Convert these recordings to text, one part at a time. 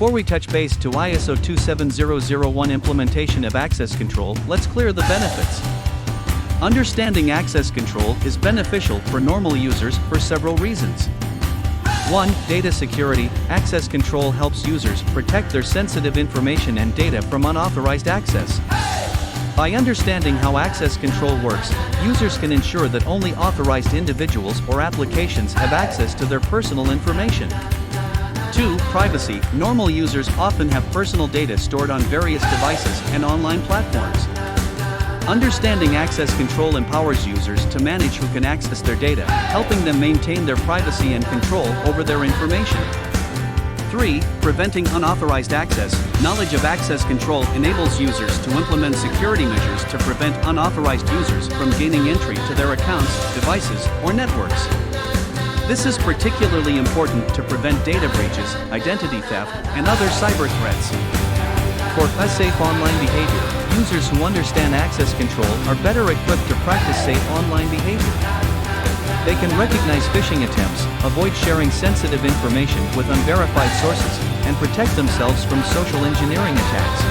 Before we touch base to ISO 27001 implementation of access control, let's clear the benefits. Understanding access control is beneficial for normal users for several reasons. 1. Data security. Access control helps users protect their sensitive information and data from unauthorized access. By understanding how access control works, users can ensure that only authorized individuals or applications have access to their personal information. 2. Privacy. Normal users often have personal data stored on various devices and online platforms. Understanding access control empowers users to manage who can access their data, helping them maintain their privacy and control over their information. 3. Preventing unauthorized access. Knowledge of access control enables users to implement security measures to prevent unauthorized users from gaining entry to their accounts, devices, or networks. This is particularly important to prevent data breaches, identity theft, and other cyber threats. For safe online behavior, users who understand access control are better equipped to practice safe online behavior. They can recognize phishing attempts, avoid sharing sensitive information with unverified sources, and protect themselves from social engineering attacks.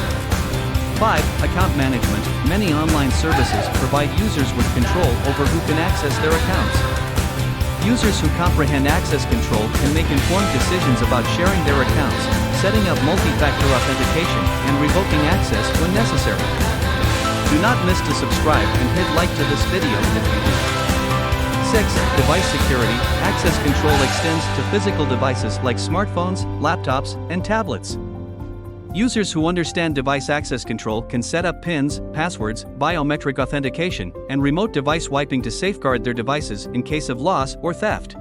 5. Account management. Many online services provide users with control over who can access their accounts. Users who comprehend access control can make informed decisions about sharing their accounts, setting up multi-factor authentication, and revoking access when necessary. Do not miss to subscribe and hit like to this video if you do. 6. Device security. Access control extends to physical devices like smartphones, laptops, and tablets. Users who understand device access control can set up PINs, passwords, biometric authentication, and remote device wiping to safeguard their devices in case of loss or theft.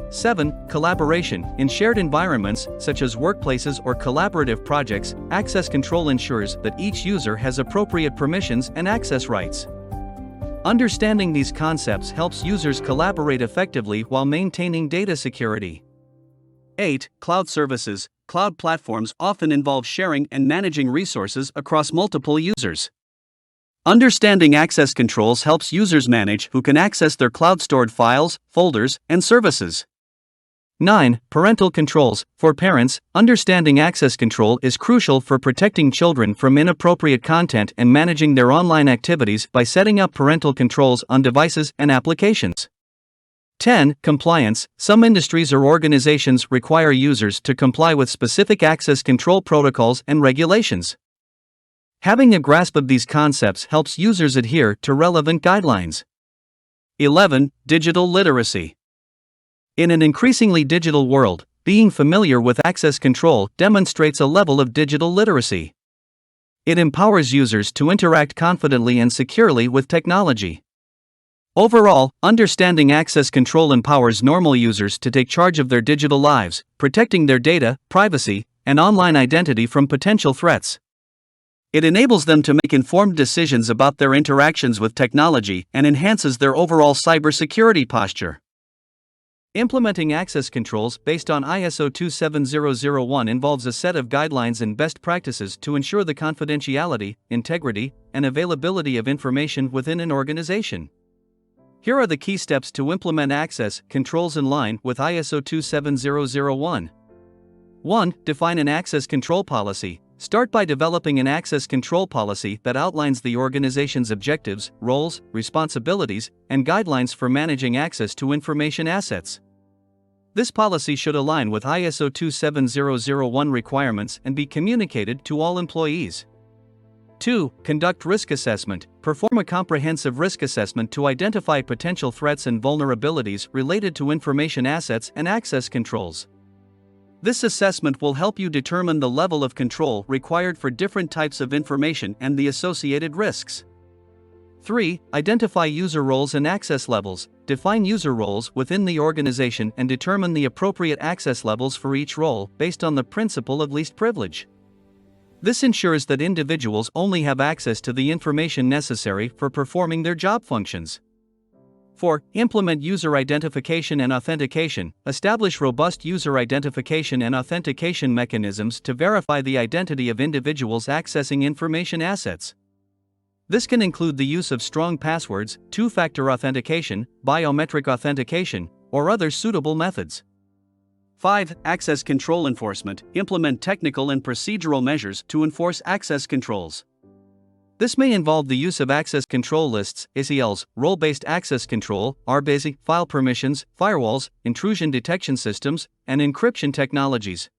7. Collaboration. In shared environments, such as workplaces or collaborative projects, access control ensures that each user has appropriate permissions and access rights. Understanding these concepts helps users collaborate effectively while maintaining data security. 8. Cloud services. Cloud platforms often involve sharing and managing resources across multiple users. Understanding access controls helps users manage who can access their cloud-stored files, folders, and services. 9. Parental controls. For parents, understanding access control is crucial for protecting children from inappropriate content and managing their online activities by setting up parental controls on devices and applications. 10. Compliance. Some industries or organizations require users to comply with specific access control protocols and regulations. Having a grasp of these concepts helps users adhere to relevant guidelines. 11. Digital literacy. In an increasingly digital world, being familiar with access control demonstrates a level of digital literacy. It empowers users to interact confidently and securely with technology. Overall, understanding access control empowers normal users to take charge of their digital lives, protecting their data, privacy, and online identity from potential threats. It enables them to make informed decisions about their interactions with technology and enhances their overall cybersecurity posture. Implementing access controls based on ISO 27001 involves a set of guidelines and best practices to ensure the confidentiality, integrity, and availability of information within an organization. Here are the key steps to implement access controls in line with ISO 27001. 1. Define an access control policy. Start by developing an access control policy that outlines the organization's objectives, roles, responsibilities, and guidelines for managing access to information assets. This policy should align with ISO 27001 requirements and be communicated to all employees. 2. Conduct risk assessment. Perform a comprehensive risk assessment to identify potential threats and vulnerabilities related to information assets and access controls. This assessment will help you determine the level of control required for different types of information and the associated risks. 3. Identify user roles and access levels. Define user roles within the organization and determine the appropriate access levels for each role based on the principle of least privilege. This ensures that individuals only have access to the information necessary for performing their job functions. 4. Implement user identification and authentication. Establish robust user identification and authentication mechanisms to verify the identity of individuals accessing information assets. This can include the use of strong passwords, two-factor authentication, biometric authentication, or other suitable methods. 5. Access control enforcement. Implement technical and procedural measures to enforce access controls. This may involve the use of access control lists, ACLs, role-based access control, RBASI, file permissions, firewalls, intrusion detection systems, and encryption technologies.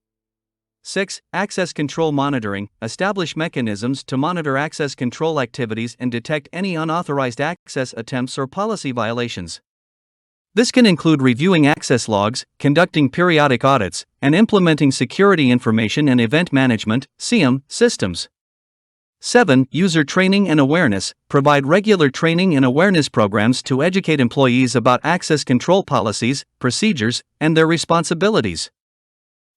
6. Access control monitoring. Establish mechanisms to monitor access control activities and detect any unauthorized access attempts or policy violations. This can include reviewing access logs, conducting periodic audits, and implementing security information and event management (SIEM) systems. 7. User training and awareness. Provide regular training and awareness programs to educate employees about access control policies, procedures, and their responsibilities.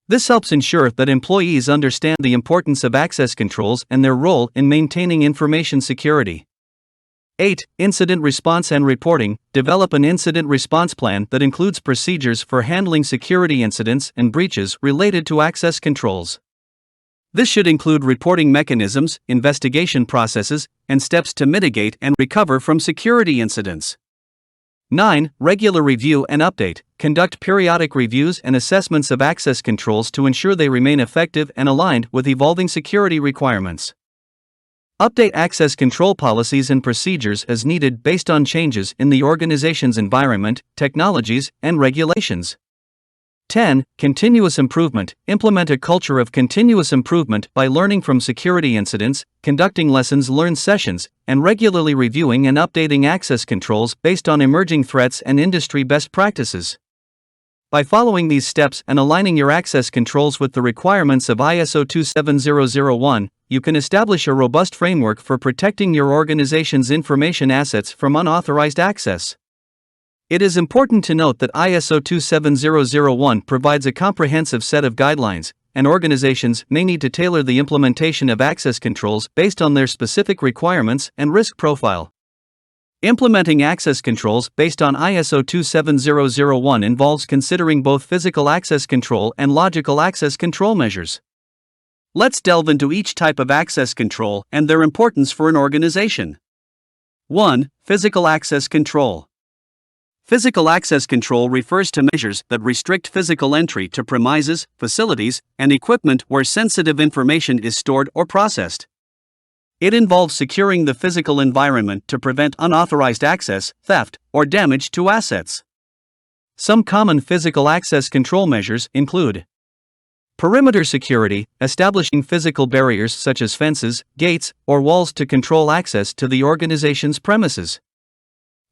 This helps ensure that employees understand the importance of access controls and their role in maintaining information security. 8. Incident response and reporting. Develop an incident response plan that includes procedures for handling security incidents and breaches related to access controls. This should include reporting mechanisms, investigation processes, and steps to mitigate and recover from security incidents. 9. Regular review and update. Conduct periodic reviews and assessments of access controls to ensure they remain effective and aligned with evolving security requirements. Update access control policies and procedures as needed based on changes in the organization's environment, technologies, and regulations. 10. Continuous improvement. Implement a culture of continuous improvement by learning from security incidents, conducting lessons learned sessions, and regularly reviewing and updating access controls based on emerging threats and industry best practices. By following these steps and aligning your access controls with the requirements of ISO 27001, you can establish a robust framework for protecting your organization's information assets from unauthorized access. It is important to note that ISO 27001 provides a comprehensive set of guidelines, and organizations may need to tailor the implementation of access controls based on their specific requirements and risk profile. Implementing access controls based on ISO 27001 involves considering both physical access control and logical access control measures. Let's delve into each type of access control and their importance for an organization. 1. Physical access control. Physical access control refers to measures that restrict physical entry to premises, facilities, and equipment where sensitive information is stored or processed. It involves securing the physical environment to prevent unauthorized access, theft, or damage to assets. Some common physical access control measures include perimeter security, establishing physical barriers such as fences, gates, or walls to control access to the organization's premises.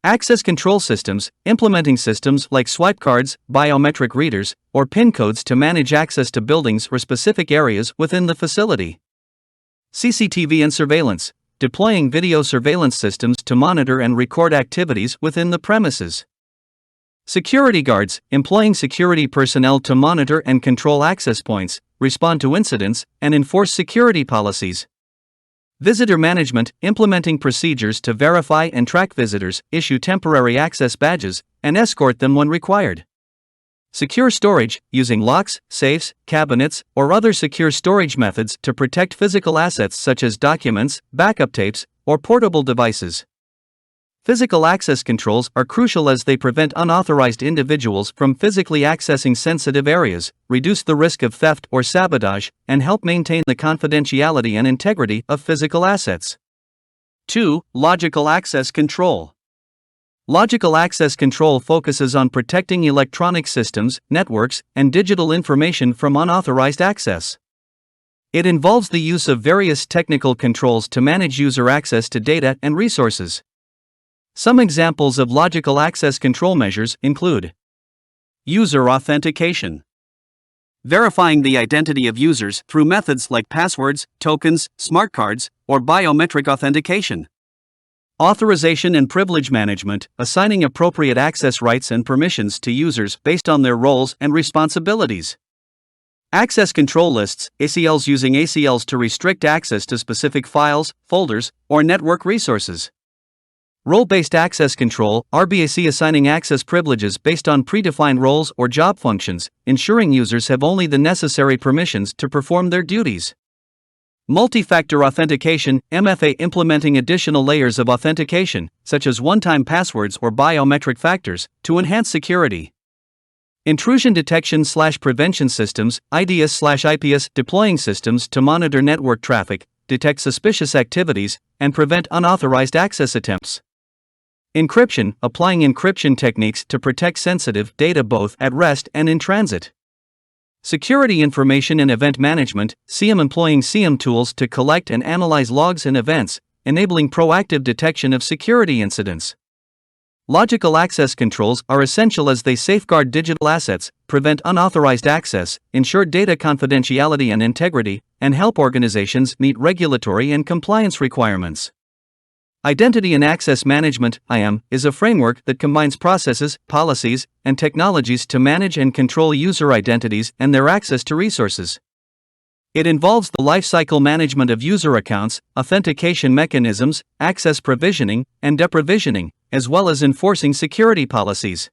Access control systems, implementing systems like swipe cards, biometric readers, or PIN codes to manage access to buildings or specific areas within the facility. CCTV and surveillance, deploying video surveillance systems to monitor and record activities within the premises. Security guards, employing security personnel to monitor and control access points, respond to incidents, and enforce security policies. Visitor management, implementing procedures to verify and track visitors, issue temporary access badges, and escort them when required. Secure storage, using locks, safes, cabinets, or other secure storage methods to protect physical assets such as documents, backup tapes, or portable devices. Physical access controls are crucial as they prevent unauthorized individuals from physically accessing sensitive areas, reduce the risk of theft or sabotage, and help maintain the confidentiality and integrity of physical assets. 2. Logical access control. Logical access control focuses on protecting electronic systems, networks, and digital information from unauthorized access. It involves the use of various technical controls to manage user access to data and resources. Some examples of logical access control measures include user authentication, verifying the identity of users through methods like passwords, tokens, smart cards, or biometric authentication. Authorization and privilege management, assigning appropriate access rights and permissions to users based on their roles and responsibilities. Access control lists, ACLs, using ACLs to restrict access to specific files, folders, or network resources. Role-based access control, RBAC, assigning access privileges based on predefined roles or job functions, ensuring users have only the necessary permissions to perform their duties. Multi-factor authentication, MFA, implementing additional layers of authentication, such as one-time passwords or biometric factors, to enhance security. Intrusion detection/prevention systems, IDS/IPS, deploying systems to monitor network traffic, detect suspicious activities, and prevent unauthorized access attempts. Encryption, applying encryption techniques to protect sensitive data both at rest and in transit. Security information and event management, SIEM, employing SIEM tools to collect and analyze logs and events, enabling proactive detection of security incidents. Logical access controls are essential as they safeguard digital assets, prevent unauthorized access, ensure data confidentiality and integrity, and help organizations meet regulatory and compliance requirements. Identity and Access Management (IAM) is a framework that combines processes, policies, and technologies to manage and control user identities and their access to resources. It involves the lifecycle management of user accounts, authentication mechanisms, access provisioning, and deprovisioning, as well as enforcing security policies.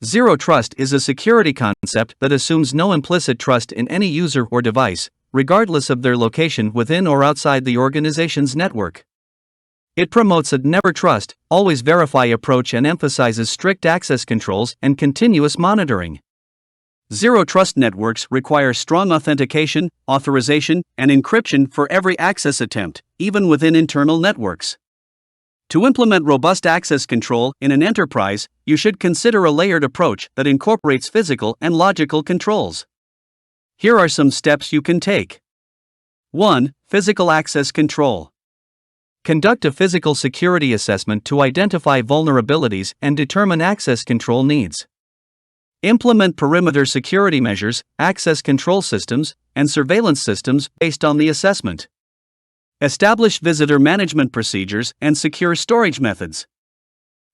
Zero Trust is a security concept that assumes no implicit trust in any user or device, regardless of their location within or outside the organization's network. It promotes a never trust, always verify approach and emphasizes strict access controls and continuous monitoring. Zero Trust networks require strong authentication, authorization, and encryption for every access attempt, even within internal networks. To implement robust access control in an enterprise, you should consider a layered approach that incorporates physical and logical controls. Here are some steps you can take. 1. Physical access control. Conduct a physical security assessment to identify vulnerabilities and determine access control needs. Implement perimeter security measures, access control systems, and surveillance systems based on the assessment. Establish visitor management procedures and secure storage methods.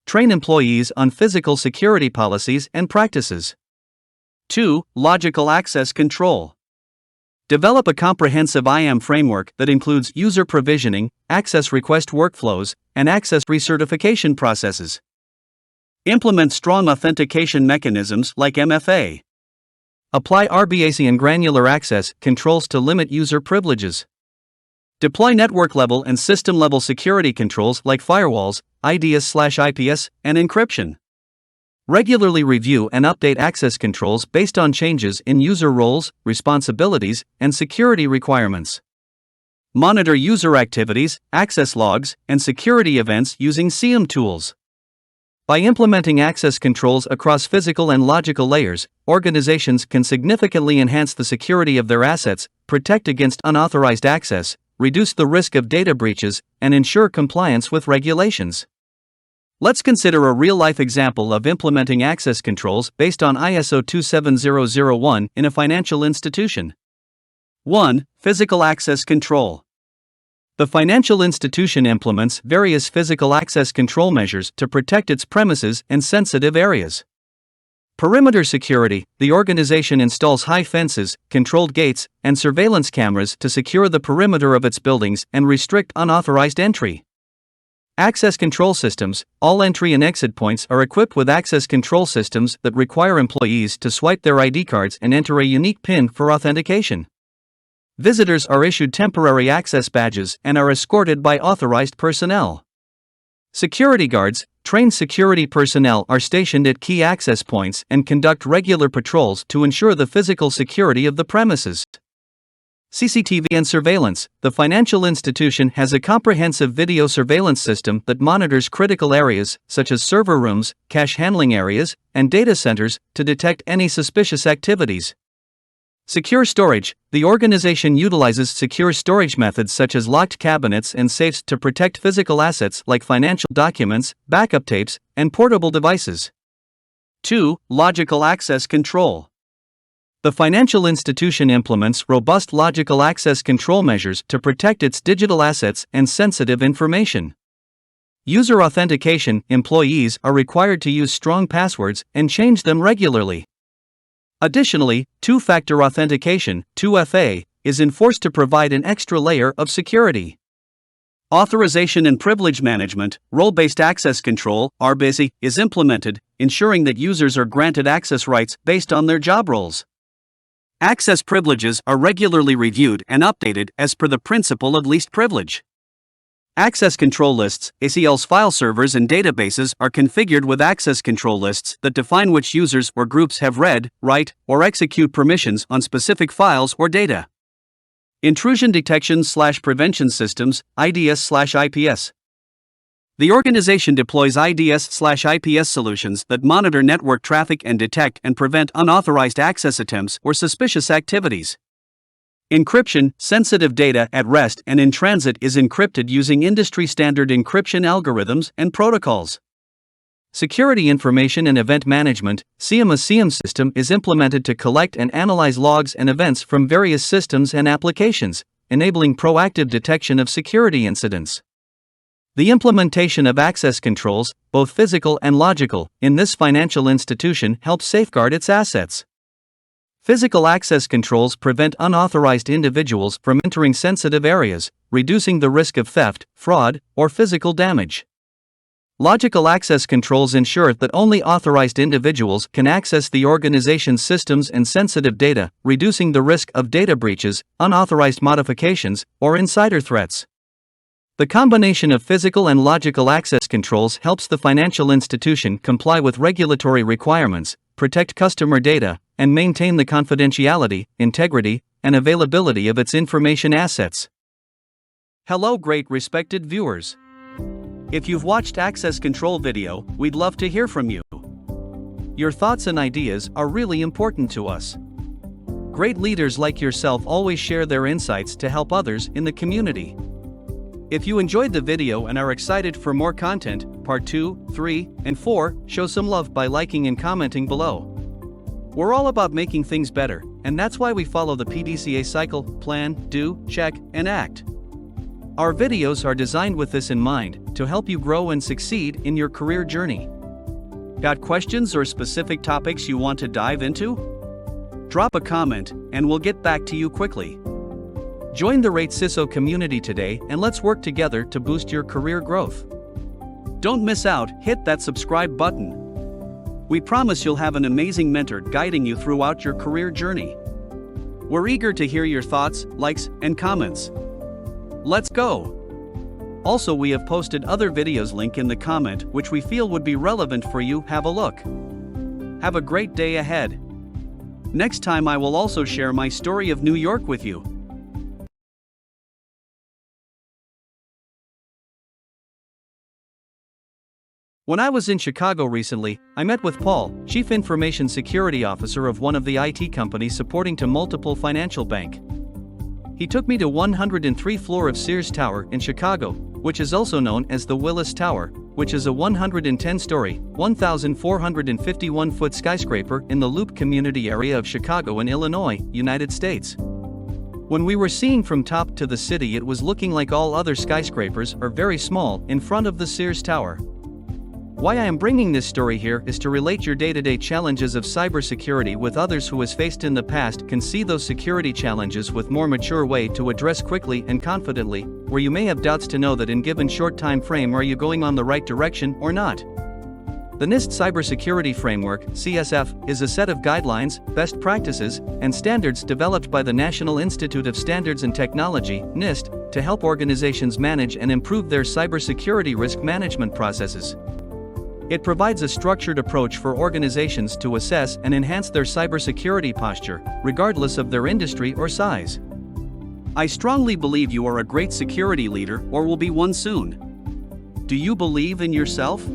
Train employees on physical security policies and practices. 2. Logical access control. Develop a comprehensive IAM framework that includes user provisioning, access request workflows, and access recertification processes. Implement strong authentication mechanisms like MFA. Apply RBAC and granular access controls to limit user privileges. Deploy network-level and system-level security controls like firewalls, IDS/IPS, and encryption. Regularly review and update access controls based on changes in user roles, responsibilities, and security requirements. Monitor user activities, access logs, and security events using SIEM tools. By implementing access controls across physical and logical layers, organizations can significantly enhance the security of their assets, protect against unauthorized access, reduce the risk of data breaches, and ensure compliance with regulations. Let's consider a real-life example of implementing access controls based on ISO 27001 in a financial institution. 1. Physical access control. The financial institution implements various physical access control measures to protect its premises and sensitive areas. Perimeter security. The organization installs high fences, controlled gates, and surveillance cameras to secure the perimeter of its buildings and restrict unauthorized entry. Access control systems. All entry and exit points are equipped with access control systems that require employees to swipe their ID cards and enter a unique PIN for authentication. Visitors are issued temporary access badges and are escorted by authorized personnel. Security guards. Trained security personnel are stationed at key access points and conduct regular patrols to ensure the physical security of the premises. CCTV and surveillance. The financial institution has a comprehensive video surveillance system that monitors critical areas, such as server rooms, cash handling areas, and data centers, to detect any suspicious activities. Secure storage. The organization utilizes secure storage methods such as locked cabinets and safes to protect physical assets like financial documents, backup tapes, and portable devices. 2. Logical access control. The financial institution implements robust logical access control measures to protect its digital assets and sensitive information. User authentication. Employees are required to use strong passwords and change them regularly. Additionally, two-factor authentication, 2FA, is enforced to provide an extra layer of security. Authorization and privilege management, role-based access control, RBAC, is implemented, ensuring that users are granted access rights based on their job roles. Access privileges are regularly reviewed and updated as per the principle of least privilege. Access control lists, ACL's file servers and databases are configured with access control lists that define which users or groups have read, write, or execute permissions on specific files or data. Intrusion detection/prevention systems, IDS/IPS. The organization deploys IDS/IPS solutions that monitor network traffic and detect and prevent unauthorized access attempts or suspicious activities. Encryption, sensitive data at rest and in transit is encrypted using industry-standard encryption algorithms and protocols. Security Information and Event Management, SIEM system is implemented to collect and analyze logs and events from various systems and applications, enabling proactive detection of security incidents. The implementation of access controls, both physical and logical, in this financial institution helps safeguard its assets. Physical access controls prevent unauthorized individuals from entering sensitive areas, reducing the risk of theft, fraud, or physical damage. Logical access controls ensure that only authorized individuals can access the organization's systems and sensitive data, reducing the risk of data breaches, unauthorized modifications, or insider threats. The combination of physical and logical access controls helps the financial institution comply with regulatory requirements, protect customer data, and maintain the confidentiality, integrity, and availability of its information assets. Hello, great respected viewers. If you've watched access control video, we'd love to hear from you. Your thoughts and ideas are really important to us. Great leaders like yourself always share their insights to help others in the community. If you enjoyed the video and are excited for more content, part 2, 3, and 4, show some love by liking and commenting below. We're all about making things better, and that's why we follow the PDCA cycle: plan, do, check, and act. Our videos are designed with this in mind, to help you grow and succeed in your career journey. Got questions or specific topics you want to dive into? Drop a comment, and we'll get back to you quickly. Join the Rate CISO community today and let's work together to boost your career growth. Don't miss out, hit that subscribe button. We promise you'll have an amazing mentor guiding you throughout your career journey. We're eager to hear your thoughts, likes, and comments. Let's go! Also, we have posted other videos link in the comment which we feel would be relevant for you. Have a look. Have a great day ahead. Next time I will also share my story of New York with you. When I was in Chicago recently, I met with Paul, Chief Information Security Officer of one of the IT companies supporting to multiple financial bank. He took me to 103th floor of Sears Tower in Chicago, which is also known as the Willis Tower, which is a 110-story, 1,451-foot skyscraper in the Loop community area of Chicago in Illinois, United States. When we were seeing from top to the city, it was looking like all other skyscrapers are very small in front of the Sears Tower. Why I am bringing this story here is to relate your day-to-day challenges of cybersecurity with others who has faced in the past can see those security challenges with more mature way to address quickly and confidently, where you may have doubts to know that in given short time frame are you going on the right direction or not. The NIST Cybersecurity Framework, CSF, is a set of guidelines, best practices, and standards developed by the National Institute of Standards and Technology, NIST, to help organizations manage and improve their cybersecurity risk management processes. It provides a structured approach for organizations to assess and enhance their cybersecurity posture, regardless of their industry or size. I strongly believe you are a great security leader or will be one soon. Do you believe in yourself?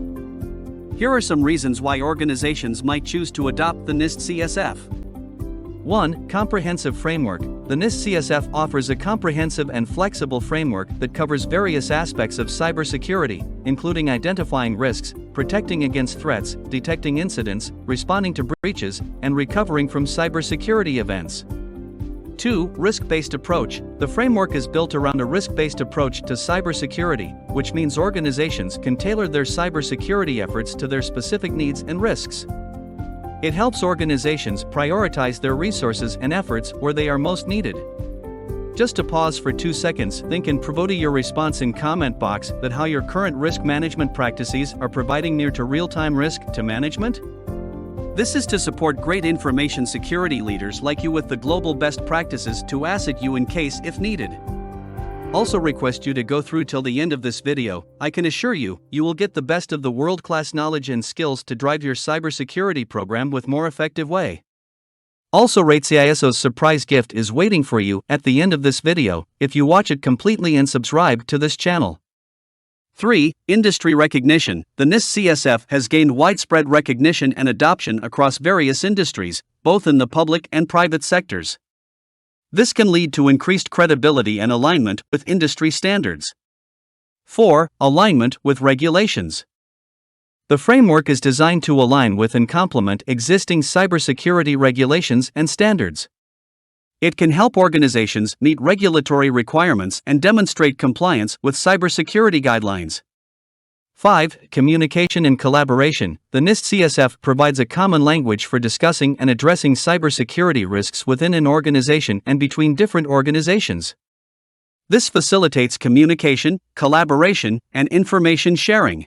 Here are some reasons why organizations might choose to adopt the NIST CSF. 1. Comprehensive framework. The NIST CSF offers a comprehensive and flexible framework that covers various aspects of cybersecurity, including identifying risks, protecting against threats, detecting incidents, responding to breaches, and recovering from cybersecurity events. 2. Risk-based approach. The framework is built around a risk-based approach to cybersecurity, which means organizations can tailor their cybersecurity efforts to their specific needs and risks. It helps organizations prioritize their resources and efforts where they are most needed. Just to pause for 2 seconds, think and provide your response in comment box that how your current risk management practices are providing near to real-time risk to management. This is to support great information security leaders like you with the global best practices to asset you in case if needed. also request you to go through till the end of this video. I can assure you, you will get the best of the world-class knowledge and skills to drive your cybersecurity program with more effective way. Also, Rate CISO's surprise gift is waiting for you at the end of this video if you watch it completely and subscribe to this channel. 3. Industry recognition. The NIST CSF has gained widespread recognition and adoption across various industries, both in the public and private sectors. This can lead to increased credibility and alignment with industry standards. 4. Alignment with regulations. The framework is designed to align with and complement existing cybersecurity regulations and standards. It can help organizations meet regulatory requirements and demonstrate compliance with cybersecurity guidelines. 5. Communication and collaboration. The NIST CSF provides a common language for discussing and addressing cybersecurity risks within an organization and between different organizations. This facilitates communication, collaboration, and information sharing.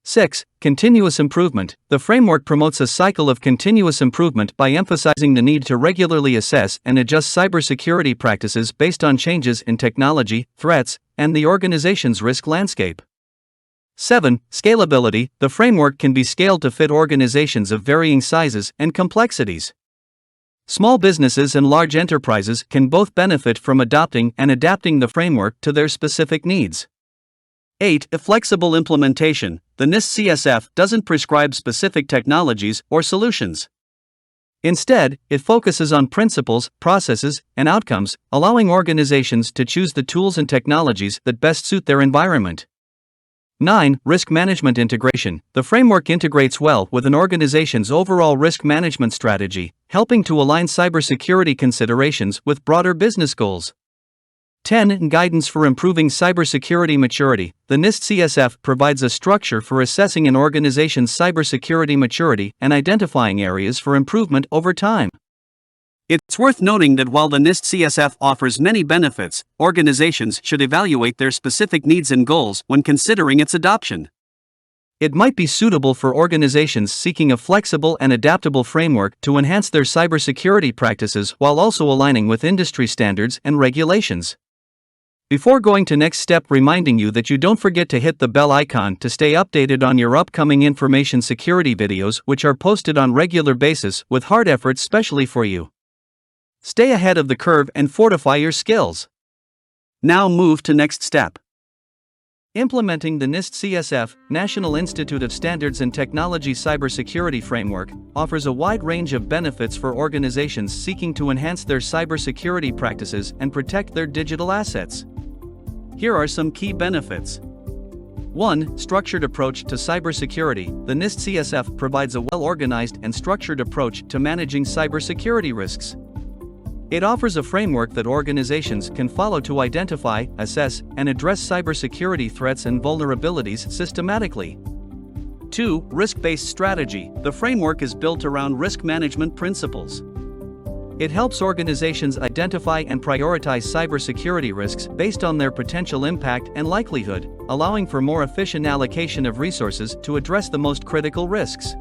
6. Continuous improvement. The framework promotes a cycle of continuous improvement by emphasizing the need to regularly assess and adjust cybersecurity practices based on changes in technology, threats, and the organization's risk landscape. 7. Scalability. The framework can be scaled to fit organizations of varying sizes and complexities. Small businesses and large enterprises can both benefit from adopting and adapting the framework to their specific needs. 8. Flexible implementation. The NIST CSF doesn't prescribe specific technologies or solutions. Instead, it focuses on principles, processes, and outcomes, allowing organizations to choose the tools and technologies that best suit their environment. 9. Risk management integration. The framework integrates well with an organization's overall risk management strategy, helping to align cybersecurity considerations with broader business goals. 10. Guidance for improving cybersecurity maturity. The NIST CSF provides a structure for assessing an organization's cybersecurity maturity and identifying areas for improvement over time. It's worth noting that while the NIST CSF offers many benefits, organizations should evaluate their specific needs and goals when considering its adoption. It might be suitable for organizations seeking a flexible and adaptable framework to enhance their cybersecurity practices while also aligning with industry standards and regulations. Before going to next step, reminding you that you don't forget to hit the bell icon to stay updated on your upcoming information security videos, which are posted on regular basis with hard efforts specially for you. Stay ahead of the curve and fortify your skills. Now move to next step. Implementing the NIST CSF, National Institute of Standards and Technology Cybersecurity Framework, offers a wide range of benefits for organizations seeking to enhance their cybersecurity practices and protect their digital assets. Here are some key benefits. 1. Structured approach to cybersecurity. The NIST CSF provides a well-organized and structured approach to managing cybersecurity risks. It offers a framework that organizations can follow to identify, assess, and address cybersecurity threats and vulnerabilities systematically. 2. Risk-based strategy. The framework is built around risk management principles. It helps organizations identify and prioritize cybersecurity risks based on their potential impact and likelihood, allowing for more efficient allocation of resources to address the most critical risks.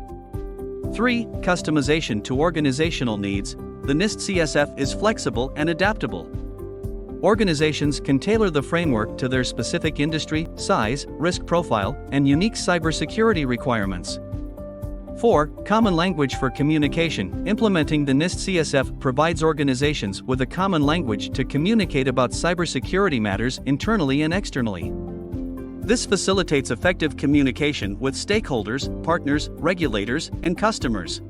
3. Customization to organizational needs. The NIST CSF is flexible and adaptable. Organizations can tailor the framework to their specific industry, size, risk profile, and unique cybersecurity requirements. 4. Common language for communication. Implementing the NIST CSF provides organizations with a common language to communicate about cybersecurity matters internally and externally. This facilitates effective communication with stakeholders, partners, regulators, and customers.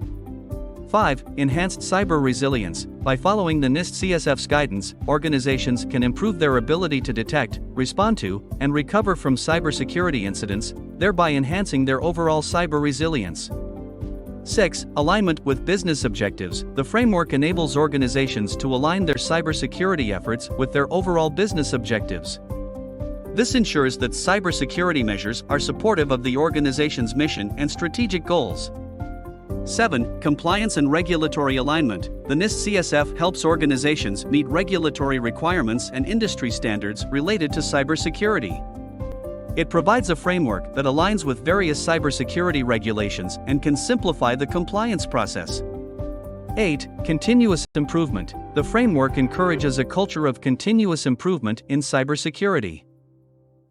5. Enhanced cyber resilience. By following the NIST CSF's guidance, organizations can improve their ability to detect, respond to, and recover from cybersecurity incidents, thereby enhancing their overall cyber resilience. 6. Alignment with business objectives. The framework enables organizations to align their cybersecurity efforts with their overall business objectives. This ensures that cybersecurity measures are supportive of the organization's mission and strategic goals. 7. Compliance and regulatory alignment. The NIST CSF helps organizations meet regulatory requirements and industry standards related to cybersecurity. It provides a framework that aligns with various cybersecurity regulations and can simplify the compliance process. 8. Continuous improvement. The framework encourages a culture of continuous improvement in cybersecurity.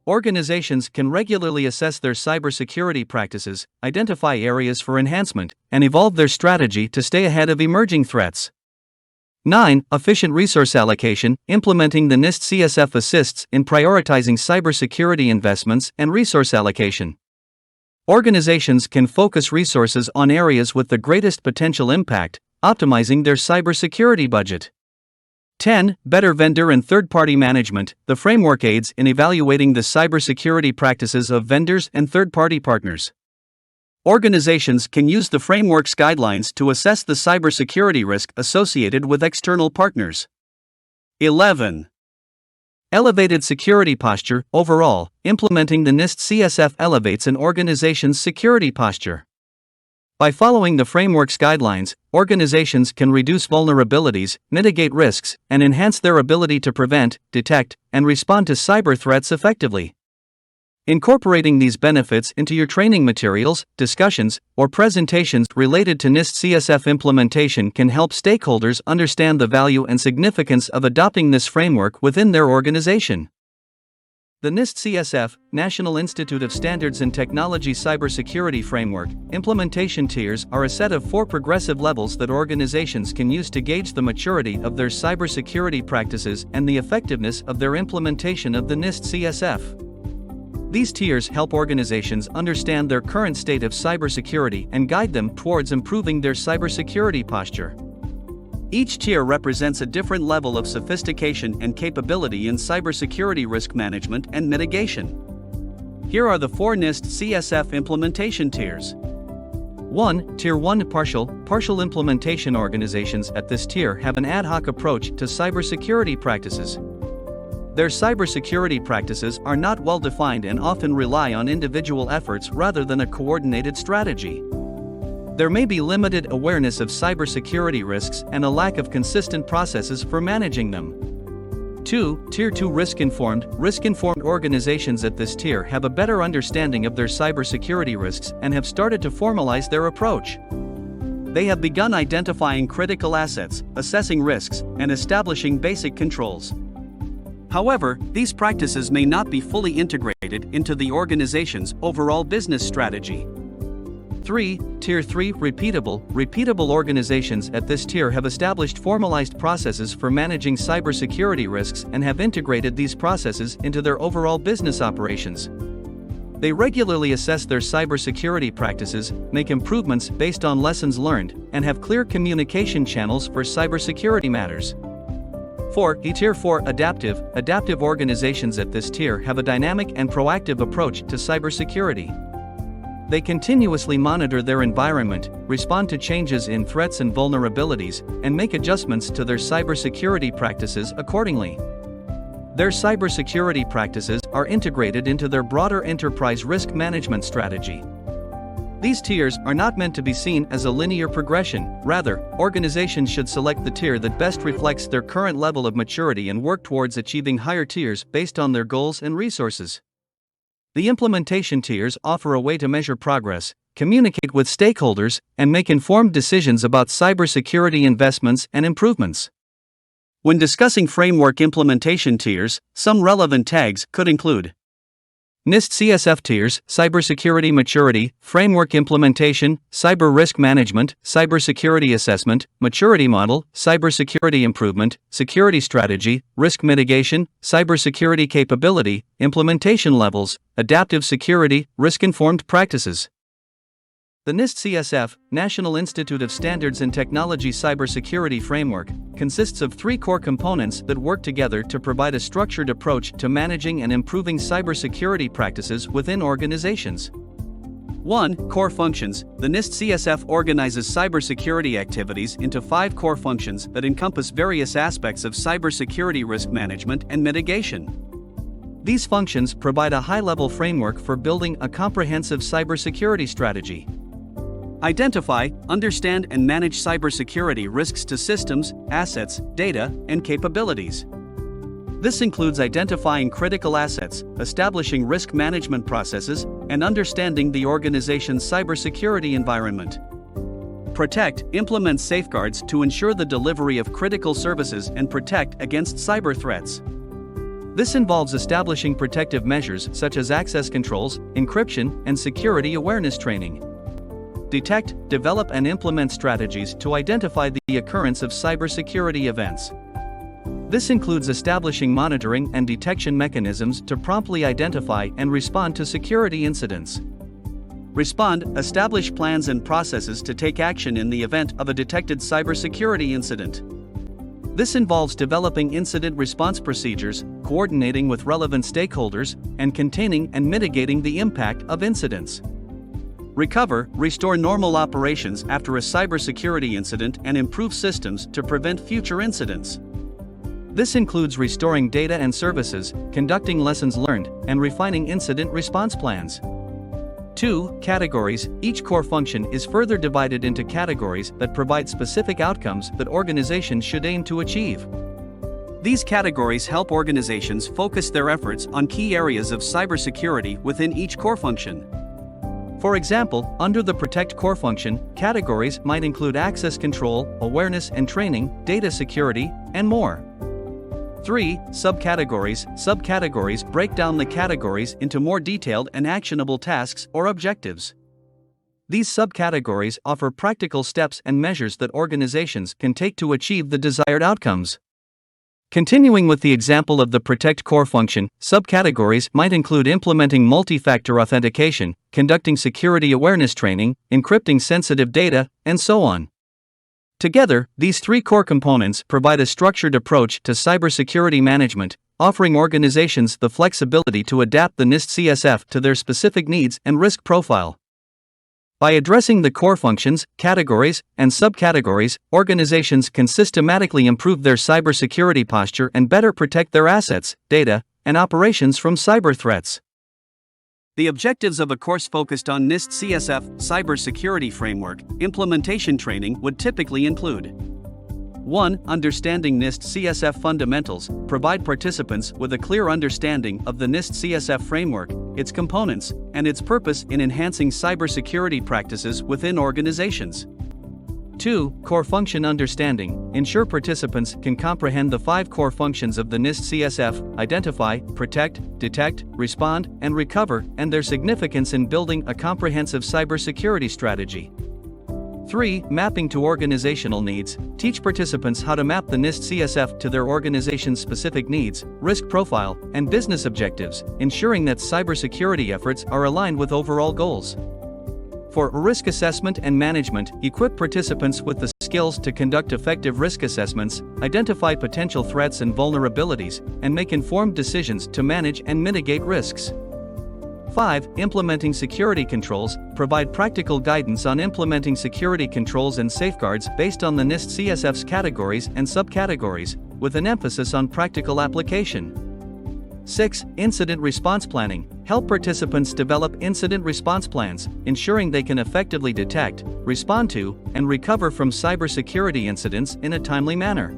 Organizations can regularly assess their cybersecurity practices, identify areas for enhancement, and evolve their strategy to stay ahead of emerging threats. 9. Efficient resource allocation. Implementing the NIST CSF assists in prioritizing cybersecurity investments and resource allocation. Organizations can focus resources on areas with the greatest potential impact, optimizing their cybersecurity budget. 10. Better vendor and third-party management. The framework aids in evaluating the cybersecurity practices of vendors and third-party partners. Organizations can use the framework's guidelines to assess the cybersecurity risk associated with external partners. 11. Elevated security posture. Overall, implementing the NIST CSF elevates an organization's security posture. By following the framework's guidelines, organizations can reduce vulnerabilities, mitigate risks, and enhance their ability to prevent, detect, and respond to cyber threats effectively. Incorporating these benefits into your training materials, discussions, or presentations related to NIST CSF implementation can help stakeholders understand the value and significance of adopting this framework within their organization. The NIST CSF, National Institute of Standards and Technology Cybersecurity Framework, implementation tiers are a set of 4 progressive levels that organizations can use to gauge the maturity of their cybersecurity practices and the effectiveness of their implementation of the NIST CSF. These tiers help organizations understand their current state of cybersecurity and guide them towards improving their cybersecurity posture. Each tier represents a different level of sophistication and capability in cybersecurity risk management and mitigation. Here are the 4 NIST CSF implementation tiers. 1. Tier 1 Partial implementation. Organizations at this tier have an ad hoc approach to cybersecurity practices. Their cybersecurity practices are not well defined and often rely on individual efforts rather than a coordinated strategy. There may be limited awareness of cybersecurity risks and a lack of consistent processes for managing them. 2. Tier 2 Risk-informed organizations at this tier have a better understanding of their cybersecurity risks and have started to formalize their approach. They have begun identifying critical assets, assessing risks, and establishing basic controls. However, these practices may not be fully integrated into the organization's overall business strategy. 3. Tier 3 Repeatable organizations at this tier have established formalized processes for managing cybersecurity risks and have integrated these processes into their overall business operations. They regularly assess their cybersecurity practices, make improvements based on lessons learned, and have clear communication channels for cybersecurity matters. 4. Tier 4 Adaptive organizations at this tier have a dynamic and proactive approach to cybersecurity. They continuously monitor their environment, respond to changes in threats and vulnerabilities, and make adjustments to their cybersecurity practices accordingly. Their cybersecurity practices are integrated into their broader enterprise risk management strategy. These tiers are not meant to be seen as a linear progression. Rather, organizations should select the tier that best reflects their current level of maturity and work towards achieving higher tiers based on their goals and resources. The implementation tiers offer a way to measure progress, communicate with stakeholders, and make informed decisions about cybersecurity investments and improvements. When discussing framework implementation tiers, some relevant tags could include NIST CSF tiers, cybersecurity maturity, framework implementation, cyber risk management, cybersecurity assessment, maturity model, cybersecurity improvement, security strategy, risk mitigation, cybersecurity capability, implementation levels, adaptive security, risk-informed practices. The NIST CSF, National Institute of Standards and Technology Cybersecurity Framework, consists of 3 core components that work together to provide a structured approach to managing and improving cybersecurity practices within organizations. 1. Core functions. The NIST CSF organizes cybersecurity activities into 5 core functions that encompass various aspects of cybersecurity risk management and mitigation. These functions provide a high-level framework for building a comprehensive cybersecurity strategy. Identify, understand, and manage cybersecurity risks to systems, assets, data, and capabilities. This includes identifying critical assets, establishing risk management processes, and understanding the organization's cybersecurity environment. Protect implements safeguards to ensure the delivery of critical services and protect against cyber threats. This involves establishing protective measures such as access controls, encryption, and security awareness training. Detect, develop, and implement strategies to identify the occurrence of cybersecurity events. This includes establishing monitoring and detection mechanisms to promptly identify and respond to security incidents. Respond, establish plans and processes to take action in the event of a detected cybersecurity incident. This involves developing incident response procedures, coordinating with relevant stakeholders, and containing and mitigating the impact of incidents. Recover, restore normal operations after a cybersecurity incident and improve systems to prevent future incidents. This includes restoring data and services, conducting lessons learned, and refining incident response plans. 2. Categories. Each core function is further divided into categories that provide specific outcomes that organizations should aim to achieve. These categories help organizations focus their efforts on key areas of cybersecurity within each core function. For example, under the Protect core function, categories might include access control, awareness and training, data security, and more. 3. Subcategories. Subcategories break down the categories into more detailed and actionable tasks or objectives. These subcategories offer practical steps and measures that organizations can take to achieve the desired outcomes. Continuing with the example of the Protect core function, subcategories might include implementing multi-factor authentication, conducting security awareness training, encrypting sensitive data, and so on. Together, these three core components provide a structured approach to cybersecurity management, offering organizations the flexibility to adapt the NIST CSF to their specific needs and risk profile. By addressing the core functions, categories, and subcategories, organizations can systematically improve their cybersecurity posture and better protect their assets, data, and operations from cyber threats. The objectives of a course focused on NIST CSF cybersecurity framework implementation training would typically include 1. Understanding NIST CSF fundamentals. Provide participants with a clear understanding of the NIST CSF framework, its components, and its purpose in enhancing cybersecurity practices within organizations. 2. Core function understanding. Ensure participants can comprehend the 5 core functions of the NIST CSF: identify, protect, detect, respond, and recover, and their significance in building a comprehensive cybersecurity strategy. 3. Mapping to organizational needs. Teach participants how to map the NIST CSF to their organization's specific needs, risk profile, and business objectives, ensuring that cybersecurity efforts are aligned with overall goals. For risk assessment and management, equip participants with the skills to conduct effective risk assessments, identify potential threats and vulnerabilities, and make informed decisions to manage and mitigate risks. 5. Implementing security controls. Provide practical guidance on implementing security controls and safeguards based on the NIST CSF's categories and subcategories, with an emphasis on practical application. 6. Incident response planning. Help participants develop incident response plans, ensuring they can effectively detect, respond to, and recover from cybersecurity incidents in a timely manner.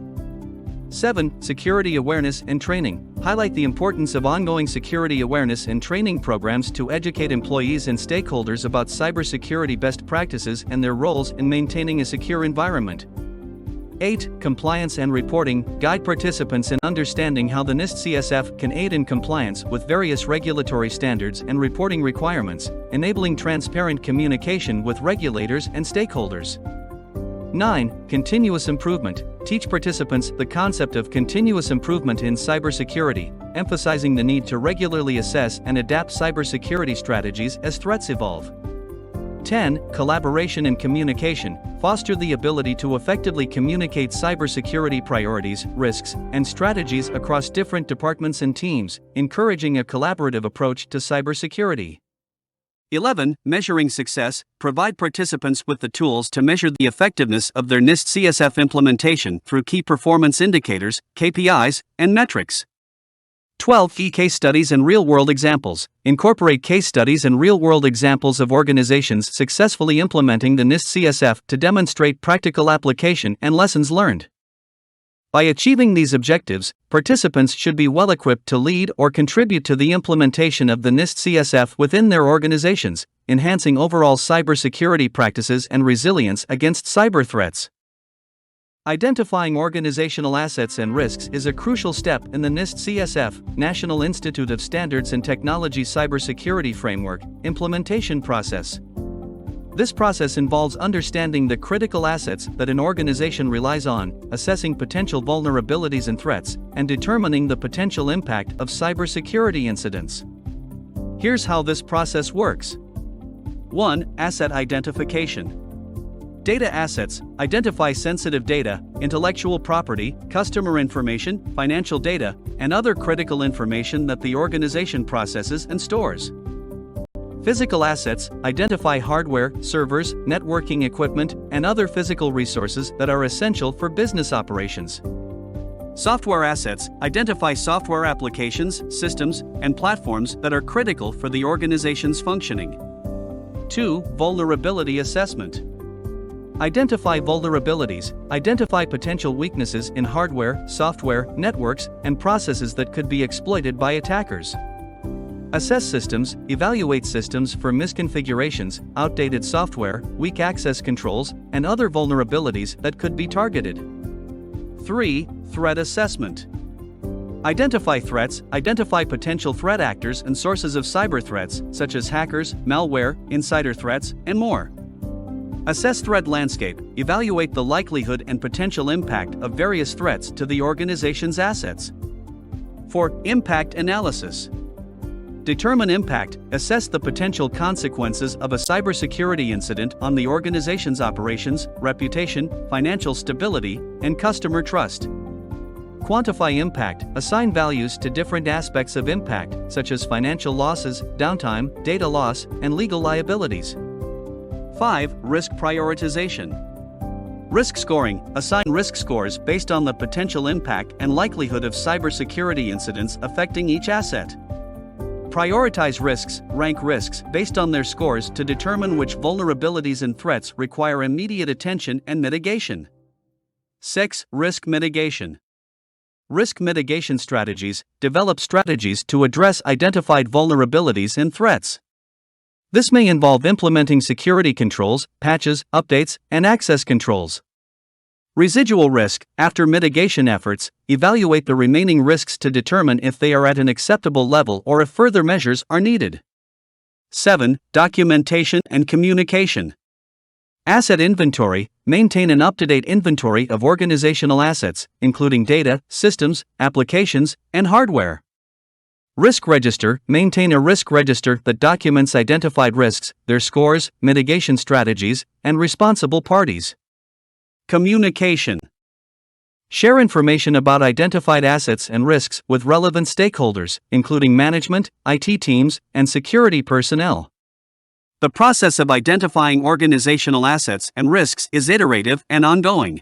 7. Security awareness and training. Highlight the importance of ongoing security awareness and training programs to educate employees and stakeholders about cybersecurity best practices and their roles in maintaining a secure environment. 8. Compliance and reporting. Guide participants in understanding how the NIST CSF can aid in compliance with various regulatory standards and reporting requirements, enabling transparent communication with regulators and stakeholders. 9. Continuous improvement. Teach participants the concept of continuous improvement in cybersecurity, emphasizing the need to regularly assess and adapt cybersecurity strategies as threats evolve. 10. Collaboration and communication. Foster the ability to effectively communicate cybersecurity priorities, risks, and strategies across different departments and teams, encouraging a collaborative approach to cybersecurity. 11. Measuring success. Provide participants with the tools to measure the effectiveness of their NIST CSF implementation through key performance indicators, KPIs, and metrics. 12. Case studies and real-world examples. Incorporate case studies and real-world examples of organizations successfully implementing the NIST CSF to demonstrate practical application and lessons learned. By achieving these objectives, participants should be well equipped to lead or contribute to the implementation of the NIST CSF within their organizations, enhancing overall cybersecurity practices and resilience against cyber threats. Identifying organizational assets and risks is a crucial step in the NIST CSF, National Institute of Standards and Technology Cybersecurity Framework, implementation process. This process involves understanding the critical assets that an organization relies on, assessing potential vulnerabilities and threats, and determining the potential impact of cybersecurity incidents. Here's how this process works. 1. Asset identification. Data assets identify sensitive data, intellectual property, customer information, financial data, and other critical information that the organization processes and stores. Physical assets identify hardware, servers, networking equipment, and other physical resources that are essential for business operations. Software assets identify software applications, systems, and platforms that are critical for the organization's functioning. 2. Vulnerability assessment. Identify vulnerabilities, identify potential weaknesses in hardware, software, networks, and processes that could be exploited by attackers. Assess systems, evaluate systems for misconfigurations, outdated software, weak access controls, and other vulnerabilities that could be targeted. 3. Threat assessment. Identify threats, identify potential threat actors and sources of cyber threats, such as hackers, malware, insider threats, and more. Assess threat landscape, evaluate the likelihood and potential impact of various threats to the organization's assets. 4. Impact analysis. Determine impact, assess the potential consequences of a cybersecurity incident on the organization's operations, reputation, financial stability, and customer trust. Quantify impact, assign values to different aspects of impact, such as financial losses, downtime, data loss, and legal liabilities. 5. Risk prioritization. Risk scoring, assign risk scores based on the potential impact and likelihood of cybersecurity incidents affecting each asset. Prioritize risks, rank risks based on their scores to determine which vulnerabilities and threats require immediate attention and mitigation. 6. Risk mitigation. Risk mitigation strategies develop strategies to address identified vulnerabilities and threats. This may involve implementing security controls, patches, updates, and access controls. Residual risk. After mitigation efforts, evaluate the remaining risks to determine if they are at an acceptable level or if further measures are needed. 7. Documentation and communication. Asset inventory. Maintain an up-to-date inventory of organizational assets, including data, systems, applications, and hardware. Risk register. Maintain a risk register that documents identified risks, their scores, mitigation strategies, and responsible parties. Communication. Share information about identified assets and risks with relevant stakeholders, including management, IT teams, and security personnel. The process of identifying organizational assets and risks is iterative and ongoing.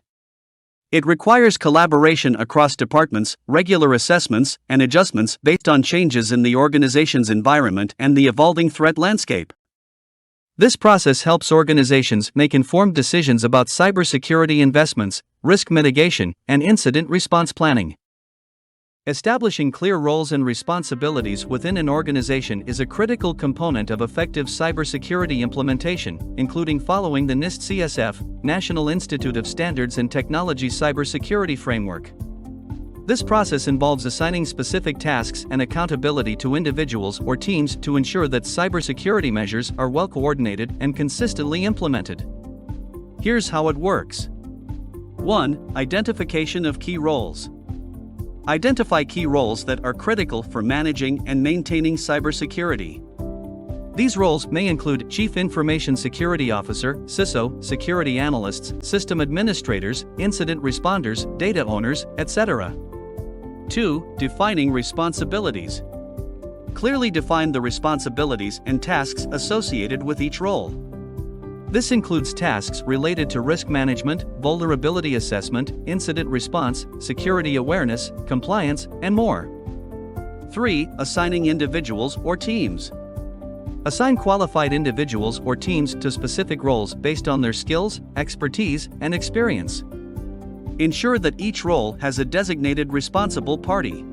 It requires collaboration across departments, regular assessments, and adjustments based on changes in the organization's environment and the evolving threat landscape. This process helps organizations make informed decisions about cybersecurity investments, risk mitigation, and incident response planning. Establishing clear roles and responsibilities within an organization is a critical component of effective cybersecurity implementation, including following the NIST CSF, National Institute of Standards and Technology Cybersecurity Framework. This process involves assigning specific tasks and accountability to individuals or teams to ensure that cybersecurity measures are well coordinated and consistently implemented. Here's how it works. 1. Identification of key roles. Identify key roles that are critical for managing and maintaining cybersecurity. These roles may include Chief Information Security Officer, CISO, security analysts, system administrators, incident responders, data owners, etc. 2. Defining responsibilities. Clearly define the responsibilities and tasks associated with each role. This includes tasks related to risk management, vulnerability assessment, incident response, security awareness, compliance, and more. 3. Assigning individuals or teams. Assign qualified individuals or teams to specific roles based on their skills, expertise, and experience. Ensure that each role has a designated responsible party.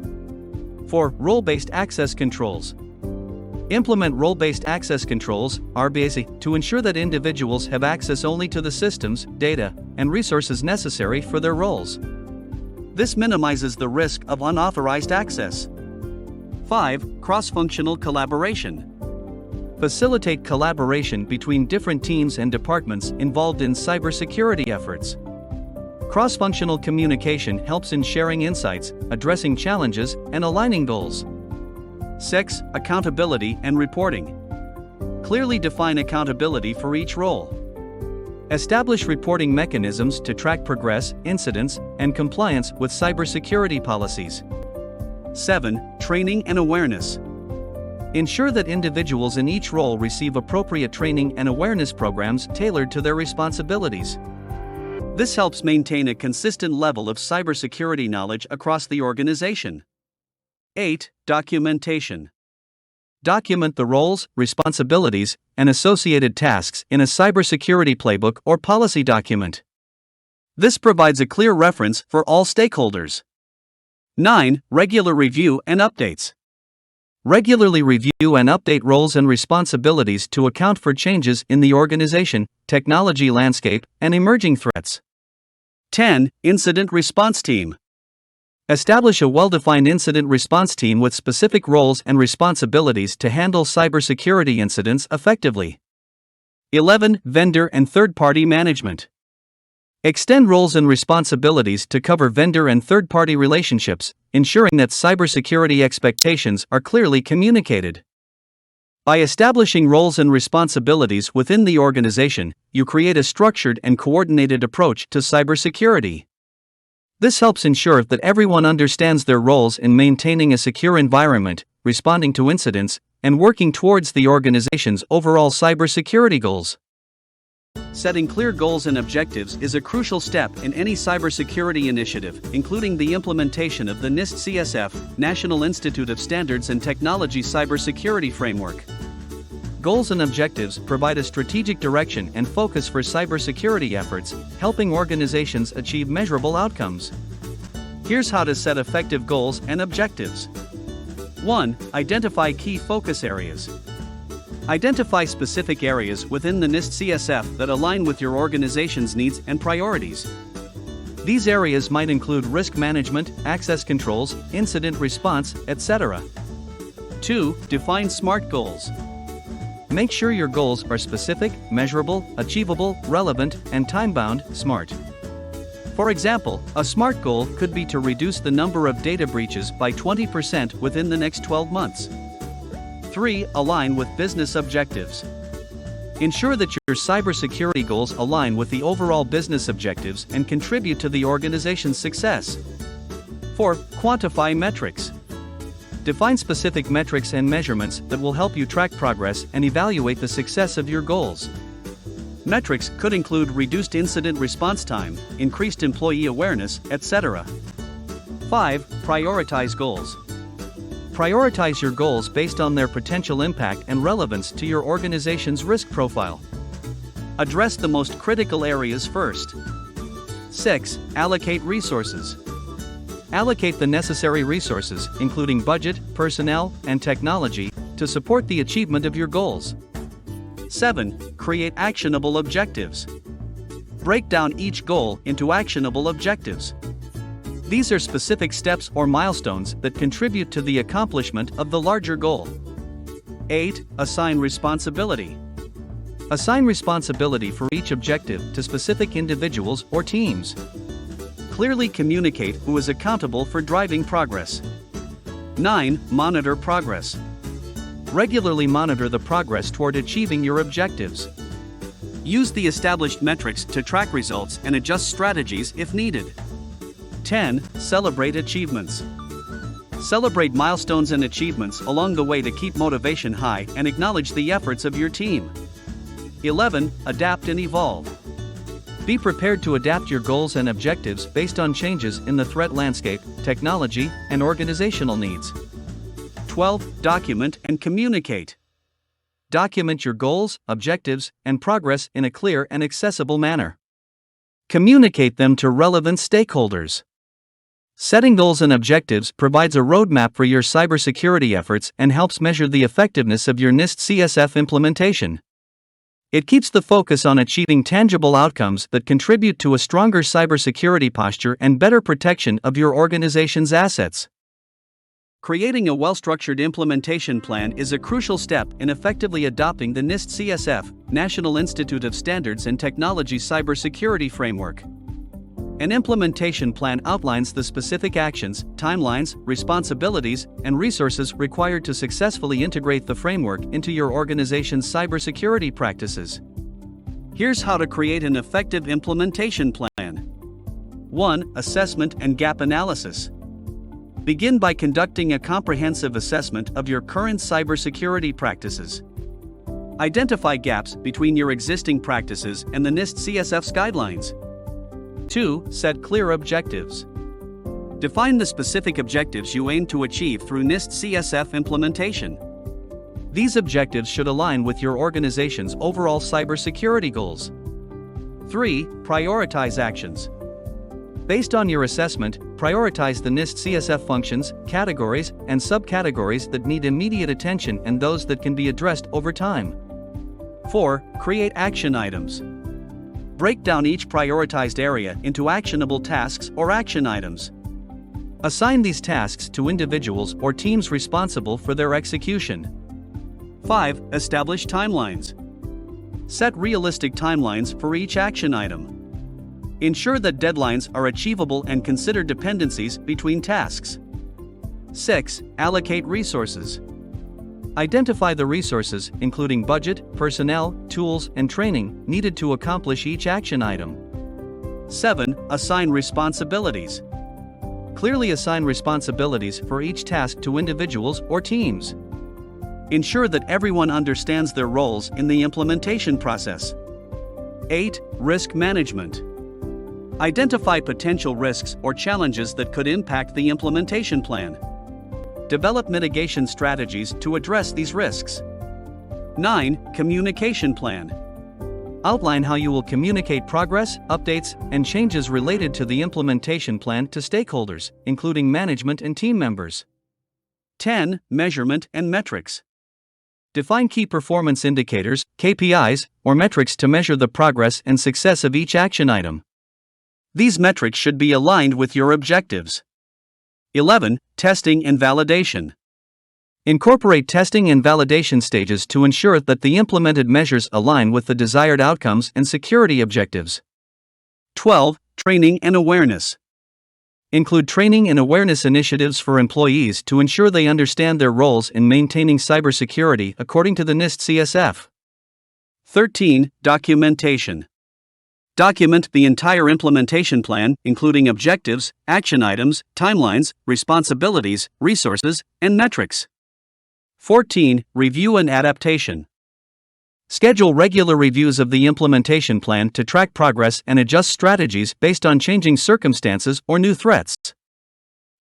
4. Role-based access controls. Implement role-based access controls, RBAC, to ensure that individuals have access only to the systems, data, and resources necessary for their roles. This minimizes the risk of unauthorized access. 5. Cross-functional collaboration. Facilitate collaboration between different teams and departments involved in cybersecurity efforts. Cross-functional communication helps in sharing insights, addressing challenges, and aligning goals. 6. Accountability and reporting. Clearly define accountability for each role. Establish reporting mechanisms to track progress, incidents, and compliance with cybersecurity policies. 7. Training and awareness. Ensure that individuals in each role receive appropriate training and awareness programs tailored to their responsibilities. This helps maintain a consistent level of cybersecurity knowledge across the organization. 8. Documentation. Document the roles, responsibilities, and associated tasks in a cybersecurity playbook or policy document. This provides a clear reference for all stakeholders. 9. Regular review and updates. Regularly review and update roles and responsibilities to account for changes in the organization, technology landscape, and emerging threats. 10. Incident response team. Establish a well-defined incident response team with specific roles and responsibilities to handle cybersecurity incidents effectively. 11. Vendor and third-party management. Extend roles and responsibilities to cover vendor and third-party relationships, ensuring that cybersecurity expectations are clearly communicated. By establishing roles and responsibilities within the organization, you create a structured and coordinated approach to cybersecurity. This helps ensure that everyone understands their roles in maintaining a secure environment, responding to incidents, and working towards the organization's overall cybersecurity goals. Setting clear goals and objectives is a crucial step in any cybersecurity initiative, including the implementation of the NIST CSF, National Institute of Standards and Technology Cybersecurity Framework. Goals and objectives provide a strategic direction and focus for cybersecurity efforts, helping organizations achieve measurable outcomes. Here's how to set effective goals and objectives. 1. Identify key focus areas. Identify specific areas within the NIST CSF that align with your organization's needs and priorities. These areas might include risk management, access controls, incident response, etc. 2. Define SMART goals. Make sure your goals are specific, measurable, achievable, relevant, and time-bound, SMART. For example, a SMART goal could be to reduce the number of data breaches by 20% within the next 12 months. 3. Align with business objectives. Ensure that your cybersecurity goals align with the overall business objectives and contribute to the organization's success. 4. Quantify metrics. Define specific metrics and measurements that will help you track progress and evaluate the success of your goals. Metrics could include reduced incident response time, increased employee awareness, etc. 5. Prioritize goals. Prioritize your goals based on their potential impact and relevance to your organization's risk profile. Address the most critical areas first. 6. Allocate resources. Allocate the necessary resources, including budget, personnel, and technology, to support the achievement of your goals. 7. Create actionable objectives. Break down each goal into actionable objectives. These are specific steps or milestones that contribute to the accomplishment of the larger goal. 8. Assign responsibility. Assign responsibility for each objective to specific individuals or teams. Clearly communicate who is accountable for driving progress. 9. Monitor progress. Regularly monitor the progress toward achieving your objectives. Use the established metrics to track results and adjust strategies if needed. 10. Celebrate achievements. Celebrate milestones and achievements along the way to keep motivation high and acknowledge the efforts of your team. 11. Adapt and evolve. Be prepared to adapt your goals and objectives based on changes in the threat landscape, technology, and organizational needs. 12. Document and communicate. Document your goals, objectives, and progress in a clear and accessible manner. Communicate them to relevant stakeholders. Setting goals and objectives provides a roadmap for your cybersecurity efforts and helps measure the effectiveness of your NIST CSF implementation. It keeps the focus on achieving tangible outcomes that contribute to a stronger cybersecurity posture and better protection of your organization's assets. Creating a well-structured implementation plan is a crucial step in effectively adopting the NIST CSF, National Institute of Standards and Technology Cybersecurity Framework. An implementation plan outlines the specific actions, timelines, responsibilities, and resources required to successfully integrate the framework into your organization's cybersecurity practices. Here's how to create an effective implementation plan. 1. Assessment and gap analysis. Begin by conducting a comprehensive assessment of your current cybersecurity practices. Identify gaps between your existing practices and the NIST CSF's guidelines. 2. Set clear objectives. Define the specific objectives you aim to achieve through NIST CSF implementation. These objectives should align with your organization's overall cybersecurity goals. 3. Prioritize actions. Based on your assessment, prioritize the NIST CSF functions, categories, and subcategories that need immediate attention and those that can be addressed over time. 4. Create action items. Break down each prioritized area into actionable tasks or action items. Assign these tasks to individuals or teams responsible for their execution. 5. Establish timelines. Set realistic timelines for each action item. Ensure that deadlines are achievable and consider dependencies between tasks. 6. Allocate resources. Identify the resources, including budget, personnel, tools, and training, needed to accomplish each action item. 7. Assign responsibilities. Clearly assign responsibilities for each task to individuals or teams. Ensure that everyone understands their roles in the implementation process. 8. Risk management. Identify potential risks or challenges that could impact the implementation plan. Develop mitigation strategies to address these risks. 9. Communication plan. Outline how you will communicate progress, updates, and changes related to the implementation plan to stakeholders, including management and team members. 10. Measurement and metrics. Define key performance indicators, KPIs, or metrics to measure the progress and success of each action item. These metrics should be aligned with your objectives. 11. Testing and validation. Incorporate testing and validation stages to ensure that the implemented measures align with the desired outcomes and security objectives. 12. Training and awareness. Include training and awareness initiatives for employees to ensure they understand their roles in maintaining cybersecurity according to the NIST CSF. 13. Documentation. Document the entire implementation plan, including objectives, action items, timelines, responsibilities, resources, and metrics. 14. Review and adaptation. Schedule regular reviews of the implementation plan to track progress and adjust strategies based on changing circumstances or new threats.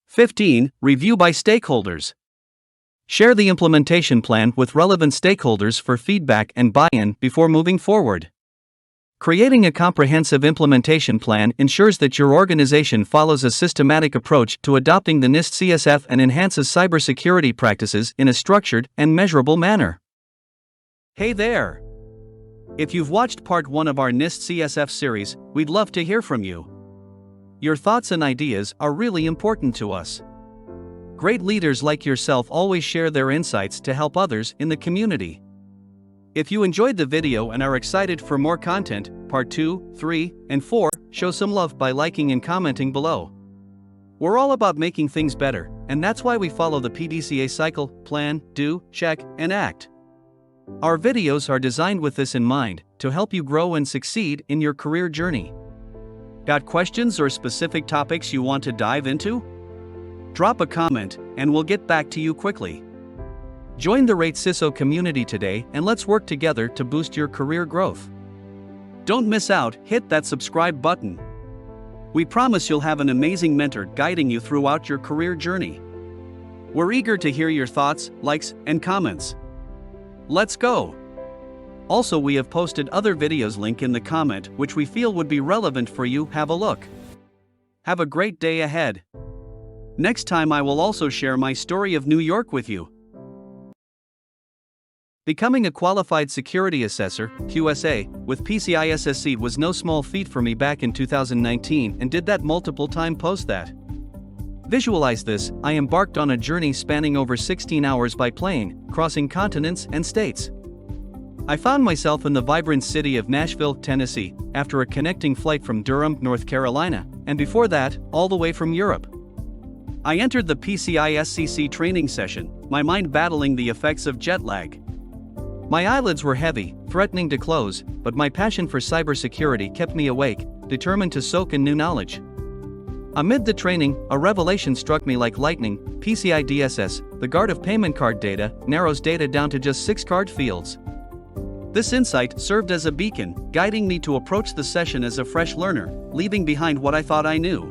15. Review by stakeholders. Share the implementation plan with relevant stakeholders for feedback and buy-in before moving forward. Creating a comprehensive implementation plan ensures that your organization follows a systematic approach to adopting the NIST CSF and enhances cybersecurity practices in a structured and measurable manner. Hey there! If you've watched part 1 of our NIST CSF series, we'd love to hear from you. Your thoughts and ideas are really important to us. Great leaders like yourself always share their insights to help others in the community. If you enjoyed the video and are excited for more content, part 2, 3, and 4, show some love by liking and commenting below. We're all about making things better, and that's why we follow the PDCA cycle: plan, do, check, and act. Our videos are designed with this in mind, to help you grow and succeed in your career journey. Got questions or specific topics you want to dive into? Drop a comment, and we'll get back to you quickly. Join the Rate CISO community today and let's work together to boost your career growth. Don't miss out, hit that subscribe button. We promise you'll have an amazing mentor guiding you throughout your career journey. We're eager to hear your thoughts, likes, and comments. Let's go! Also, we have posted other videos link in the comment which we feel would be relevant for you. Have a look. Have a great day ahead. Next time I will also share my story of New York with you. Becoming a qualified security assessor, QSA, with PCI DSS was no small feat for me back in 2019 and did that multiple times post that. Visualize this, I embarked on a journey spanning over 16 hours by plane, crossing continents and states. I found myself in the vibrant city of Nashville, Tennessee, after a connecting flight from Durham, North Carolina, and before that, all the way from Europe. I entered the PCI DSS training session, my mind battling the effects of jet lag. My eyelids were heavy, threatening to close, but my passion for cybersecurity kept me awake, determined to soak in new knowledge. Amid the training, a revelation struck me like lightning. PCI DSS, the guard of payment card data, narrows data down to just 6 card fields. This insight served as a beacon, guiding me to approach the session as a fresh learner, leaving behind what I thought I knew.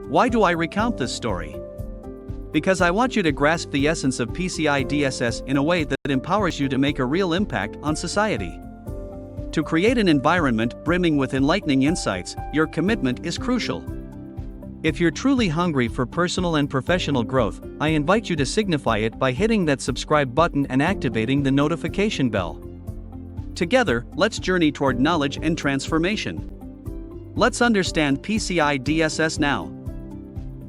Why do I recount this story? Because I want you to grasp the essence of PCI DSS in a way that empowers you to make a real impact on society. To create an environment brimming with enlightening insights, your commitment is crucial. If you're truly hungry for personal and professional growth, I invite you to signify it by hitting that subscribe button and activating the notification bell. Together, let's journey toward knowledge and transformation. Let's understand PCI DSS now.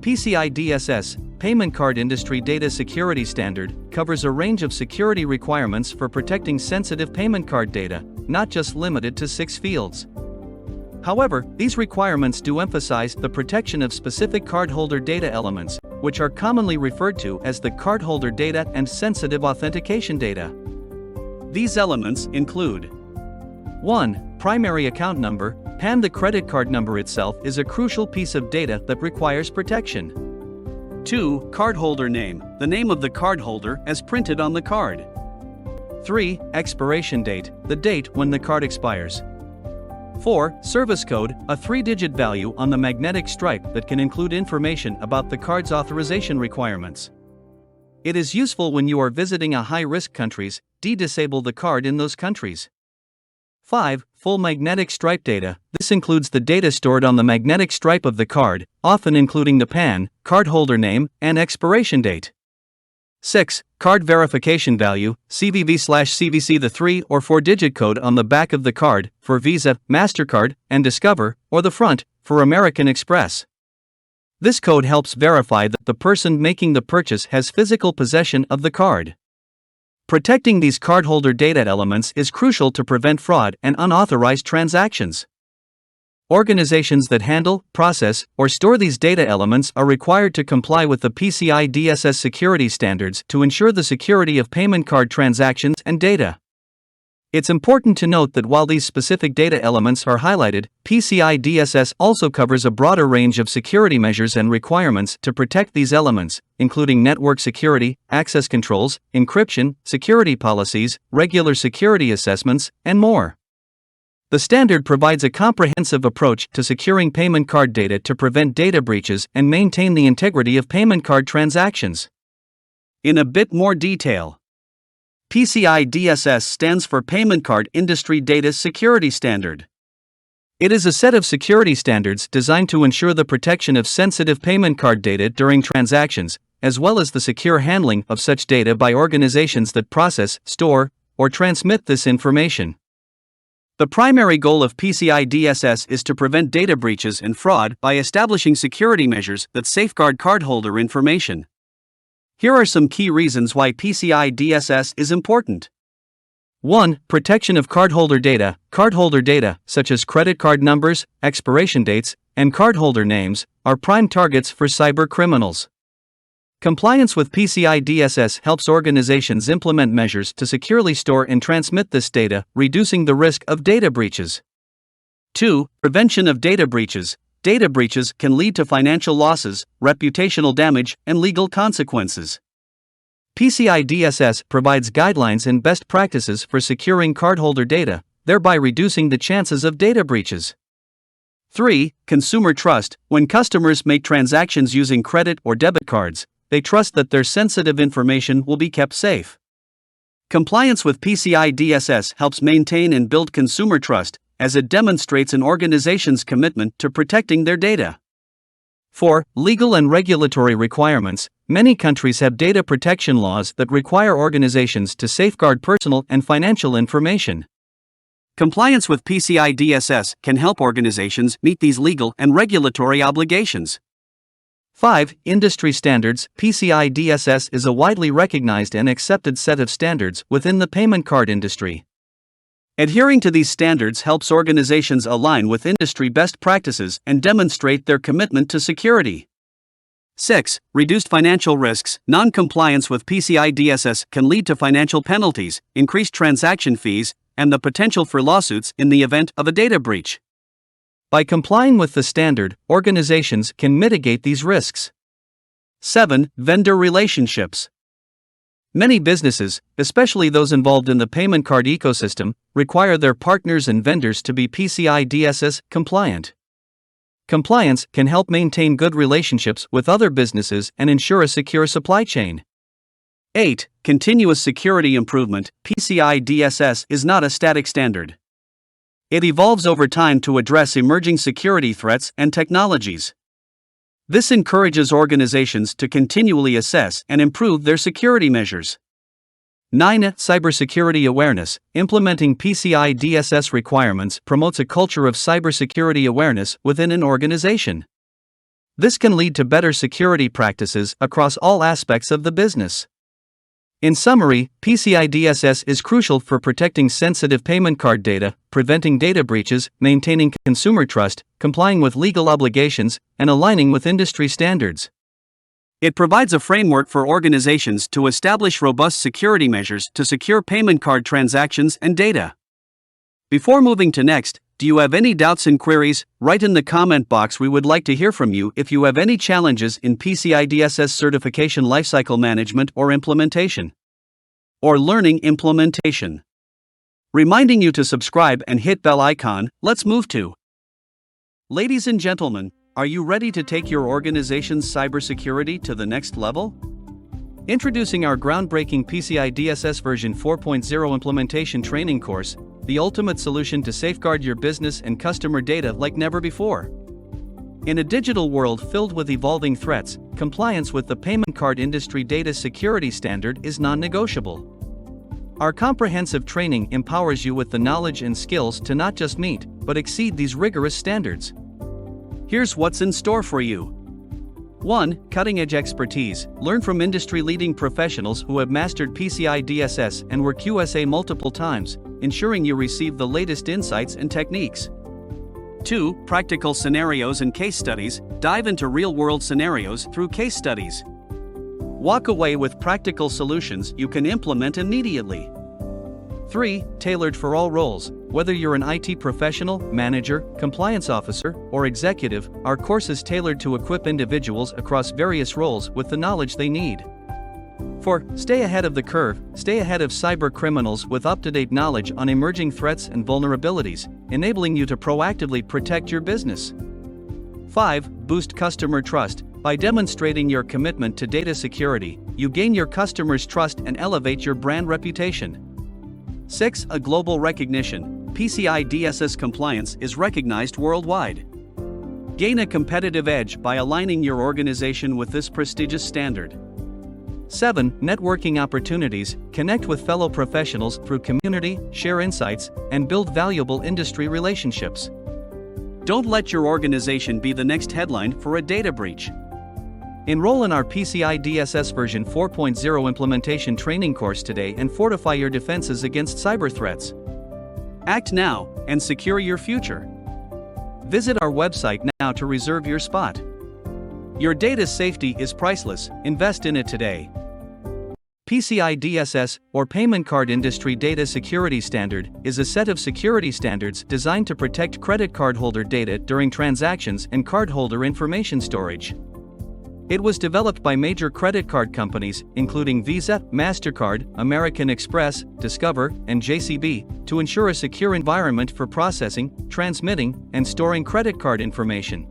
PCI DSS, Payment Card Industry Data Security Standard, covers a range of security requirements for protecting sensitive payment card data, not just limited to 6 fields. However, these requirements do emphasize the protection of specific cardholder data elements, which are commonly referred to as the cardholder data and sensitive authentication data. These elements include 1. Primary account number, PAN. The credit card number itself is a crucial piece of data that requires protection. 2. Cardholder name, the name of the cardholder as printed on the card. 3. Expiration date, the date when the card expires. 4. Service code, a 3-digit value on the magnetic stripe that can include information about the card's authorization requirements. It is useful when you are visiting a high-risk countries. Disable the card in those countries. 5. Full magnetic stripe data. This includes the data stored on the magnetic stripe of the card, often including the PAN, cardholder name, and expiration date. 6. Card verification value, CVV/CVC, the 3 or 4-digit code on the back of the card, for Visa, MasterCard, and Discover, or the front, for American Express. This code helps verify that the person making the purchase has physical possession of the card. Protecting these cardholder data elements is crucial to prevent fraud and unauthorized transactions. Organizations that handle, process, or store these data elements are required to comply with the PCI DSS security standards to ensure the security of payment card transactions and data. It's important to note that while these specific data elements are highlighted, PCI DSS also covers a broader range of security measures and requirements to protect these elements, including network security, access controls, encryption, security policies, regular security assessments, and more. The standard provides a comprehensive approach to securing payment card data to prevent data breaches and maintain the integrity of payment card transactions. In a bit more detail, PCI DSS stands for Payment Card Industry Data Security Standard. It is a set of security standards designed to ensure the protection of sensitive payment card data during transactions, as well as the secure handling of such data by organizations that process, store, or transmit this information. The primary goal of PCI DSS is to prevent data breaches and fraud by establishing security measures that safeguard cardholder information. Here are some key reasons why PCI DSS is important. 1. Protection of cardholder data. Cardholder data, such as credit card numbers, expiration dates, and cardholder names, are prime targets for cyber criminals. Compliance with PCI DSS helps organizations implement measures to securely store and transmit this data, reducing the risk of data breaches. 2. Prevention of data breaches. Data breaches can lead to financial losses, reputational damage, and legal consequences. PCI DSS provides guidelines and best practices for securing cardholder data, thereby reducing the chances of data breaches. 3. Consumer trust. When customers make transactions using credit or debit cards, they trust that their sensitive information will be kept safe. Compliance with PCI DSS helps maintain and build consumer trust, as it demonstrates an organization's commitment to protecting their data. 4. Legal and regulatory requirements. Many countries have data protection laws that require organizations to safeguard personal and financial information. Compliance with PCI DSS can help organizations meet these legal and regulatory obligations. 5. Industry standards. PCI DSS is a widely recognized and accepted set of standards within the payment card industry. Adhering to these standards helps organizations align with industry best practices and demonstrate their commitment to security. 6. Reduced financial risks. Non-compliance with PCI DSS can lead to financial penalties, increased transaction fees, and the potential for lawsuits in the event of a data breach. By complying with the standard, organizations can mitigate these risks. 7. Vendor relationships. Many businesses, especially those involved in the payment card ecosystem, require their partners and vendors to be PCI DSS compliant. Compliance can help maintain good relationships with other businesses and ensure a secure supply chain. 8. Continuous security improvement. PCI DSS is not a static standard. It evolves over time to address emerging security threats and technologies. This encourages organizations to continually assess and improve their security measures. 9. Cybersecurity awareness. Implementing PCI DSS requirements promotes a culture of cybersecurity awareness within an organization. This can lead to better security practices across all aspects of the business. In summary, PCI DSS is crucial for protecting sensitive payment card data, preventing data breaches, maintaining consumer trust, complying with legal obligations, and aligning with industry standards. It provides a framework for organizations to establish robust security measures to secure payment card transactions and data. Before moving to next, do you have any doubts and queries? Write in the comment box. We would like to hear from you if you have any challenges in PCI DSS certification lifecycle management or implementation, or learning implementation. Reminding you to subscribe and hit bell icon. Let's move to. Ladies and gentlemen, are you ready to take your organization's cybersecurity to the next level? Introducing our groundbreaking PCI DSS version 4.0 implementation training course, the ultimate solution to safeguard your business and customer data like never before. In a digital world filled with evolving threats, compliance with the payment card industry data security standard is non-negotiable. Our comprehensive training empowers you with the knowledge and skills to not just meet, but exceed these rigorous standards. Here's what's in store for you. 1. Cutting-edge expertise. Learn from industry-leading professionals who have mastered PCI DSS and were QSA multiple times, ensuring you receive the latest insights and techniques. 2. Practical scenarios and case studies. Dive into real-world scenarios through case studies. Walk away with practical solutions you can implement immediately. 3. Tailored for all roles. Whether you're an IT professional, manager, compliance officer, or executive, our course is tailored to equip individuals across various roles with the knowledge they need. 4. Stay ahead of the curve. Stay ahead of cyber criminals with up-to-date knowledge on emerging threats and vulnerabilities, enabling you to proactively protect your business. 5. Boost customer trust. By demonstrating your commitment to data security, you gain your customers' trust and elevate your brand reputation. 6. A global recognition. PCI DSS compliance is recognized worldwide. Gain a competitive edge by aligning your organization with this prestigious standard. 7. Networking opportunities. Connect with fellow professionals through community, share insights, and build valuable industry relationships. Don't let your organization be the next headline for a data breach. Enroll in our PCI DSS version 4.0 implementation training course today and fortify your defenses against cyber threats. Act now and secure your future. Visit our website now to reserve your spot. Your data's safety is priceless. Invest in it today. PCI DSS, or Payment Card Industry Data Security Standard, is a set of security standards designed to protect credit card holder data during transactions and cardholder information storage. It was developed by major credit card companies, including Visa, MasterCard, American Express, Discover, and JCB, to ensure a secure environment for processing, transmitting, and storing credit card information.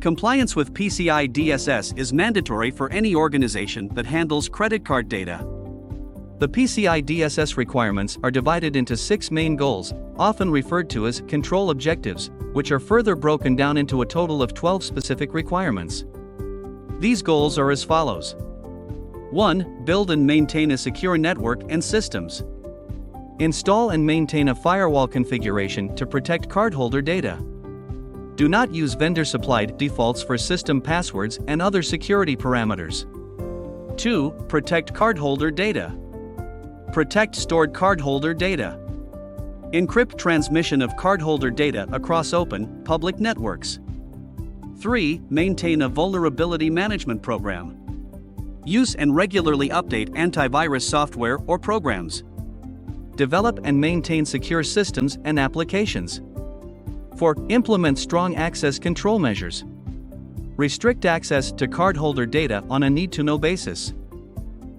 Compliance with PCI DSS is mandatory for any organization that handles credit card data. The PCI DSS requirements are divided into 6 main goals, often referred to as control objectives, which are further broken down into a total of 12 specific requirements. These goals are as follows. 1. Build and maintain a secure network and systems. Install and maintain a firewall configuration to protect cardholder data. Do not use vendor-supplied defaults for system passwords and other security parameters. 2. Protect cardholder data. Protect stored cardholder data. Encrypt transmission of cardholder data across open, public networks. 3. Maintain a vulnerability management program. Use and regularly update antivirus software or programs. Develop and maintain secure systems and applications. 4. Implement strong access control measures. Restrict access to cardholder data on a need-to-know basis.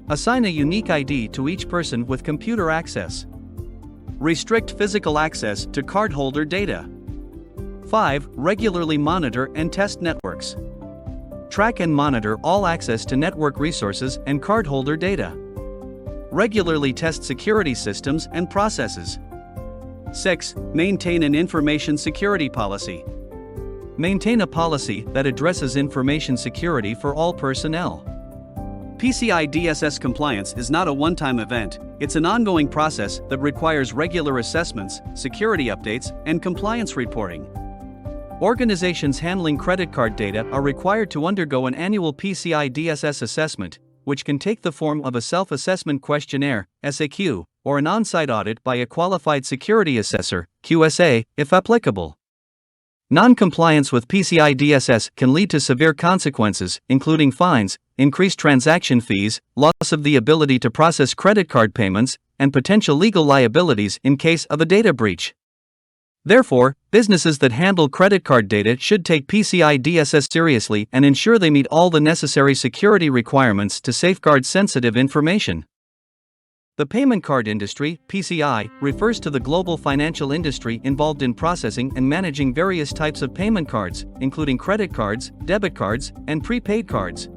Assign a unique ID to each person with computer access. Restrict physical access to cardholder data. 5. Regularly monitor and test networks. Track and monitor all access to network resources and cardholder data. Regularly test security systems and processes. 6. Maintain an information security policy. Maintain a policy that addresses information security for all personnel. PCI DSS compliance is not a one-time event, it's an ongoing process that requires regular assessments, security updates, and compliance reporting. Organizations handling credit card data are required to undergo an annual PCI DSS assessment, which can take the form of a self-assessment questionnaire, SAQ, or an on-site audit by a qualified security assessor, QSA, if applicable. Non-compliance with PCI DSS can lead to severe consequences, including fines, increased transaction fees, loss of the ability to process credit card payments, and potential legal liabilities in case of a data breach. Therefore, businesses that handle credit card data should take PCI DSS seriously and ensure they meet all the necessary security requirements to safeguard sensitive information. The payment card industry, PCI, refers to the global financial industry involved in processing and managing various types of payment cards, including credit cards, debit cards, and prepaid cards.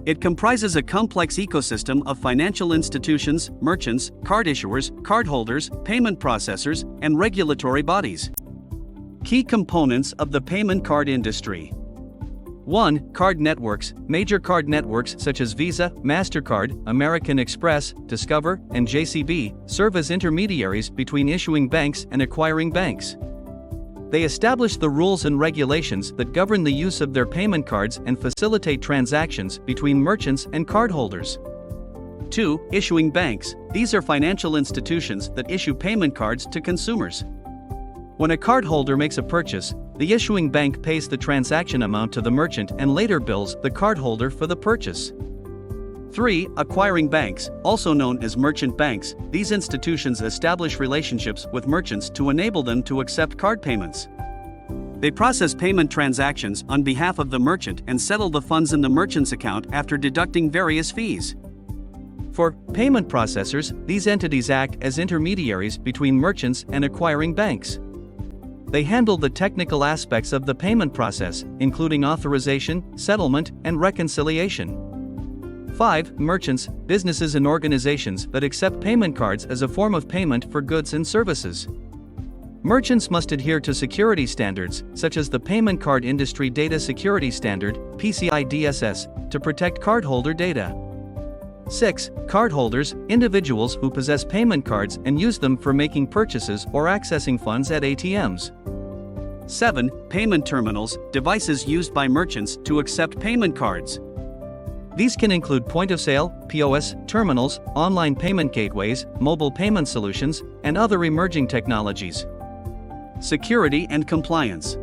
It comprises a complex ecosystem of financial institutions, merchants, card issuers, cardholders, payment processors, and regulatory bodies. Key components of the payment card industry. 1. Card networks. Major card networks such as Visa, MasterCard, American Express, Discover, and JCB serve as intermediaries between issuing banks and acquiring banks. They establish the rules and regulations that govern the use of their payment cards and facilitate transactions between merchants and cardholders. 2. Issuing banks. These are financial institutions that issue payment cards to consumers. When a cardholder makes a purchase, the issuing bank pays the transaction amount to the merchant and later bills the cardholder for the purchase. 3. Acquiring banks, also known as merchant banks. These institutions establish relationships with merchants to enable them to accept card payments. They process payment transactions on behalf of the merchant and settle the funds in the merchant's account after deducting various fees. For payment processors, these entities act as intermediaries between merchants and acquiring banks. They handle the technical aspects of the payment process, including authorization, settlement, and reconciliation. 5. Merchants, businesses and organizations that accept payment cards as a form of payment for goods and services. Merchants must adhere to security standards, such as the Payment Card Industry Data Security Standard, PCI DSS, to protect cardholder data. 6. Cardholders, individuals who possess payment cards and use them for making purchases or accessing funds at ATMs. 7. Payment terminals, devices used by merchants to accept payment cards. These can include point-of-sale, POS, terminals, online payment gateways, mobile payment solutions, and other emerging technologies. Security and compliance.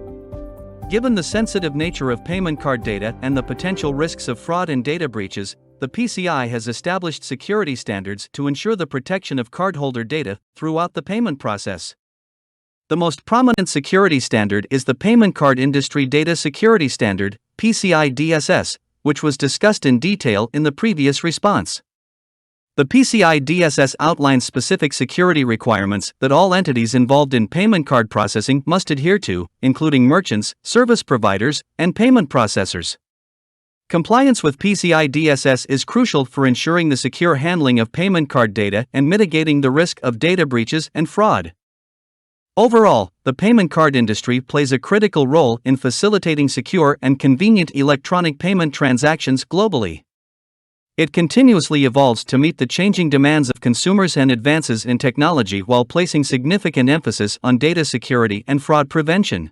Given the sensitive nature of payment card data and the potential risks of fraud and data breaches, the PCI has established security standards to ensure the protection of cardholder data throughout the payment process. The most prominent security standard is the Payment Card Industry Data Security Standard, PCI DSS, which was discussed in detail in the previous response. The PCI DSS outlines specific security requirements that all entities involved in payment card processing must adhere to, including merchants, service providers, and payment processors. Compliance with PCI DSS is crucial for ensuring the secure handling of payment card data and mitigating the risk of data breaches and fraud. Overall, the payment card industry plays a critical role in facilitating secure and convenient electronic payment transactions globally. It continuously evolves to meet the changing demands of consumers and advances in technology while placing significant emphasis on data security and fraud prevention.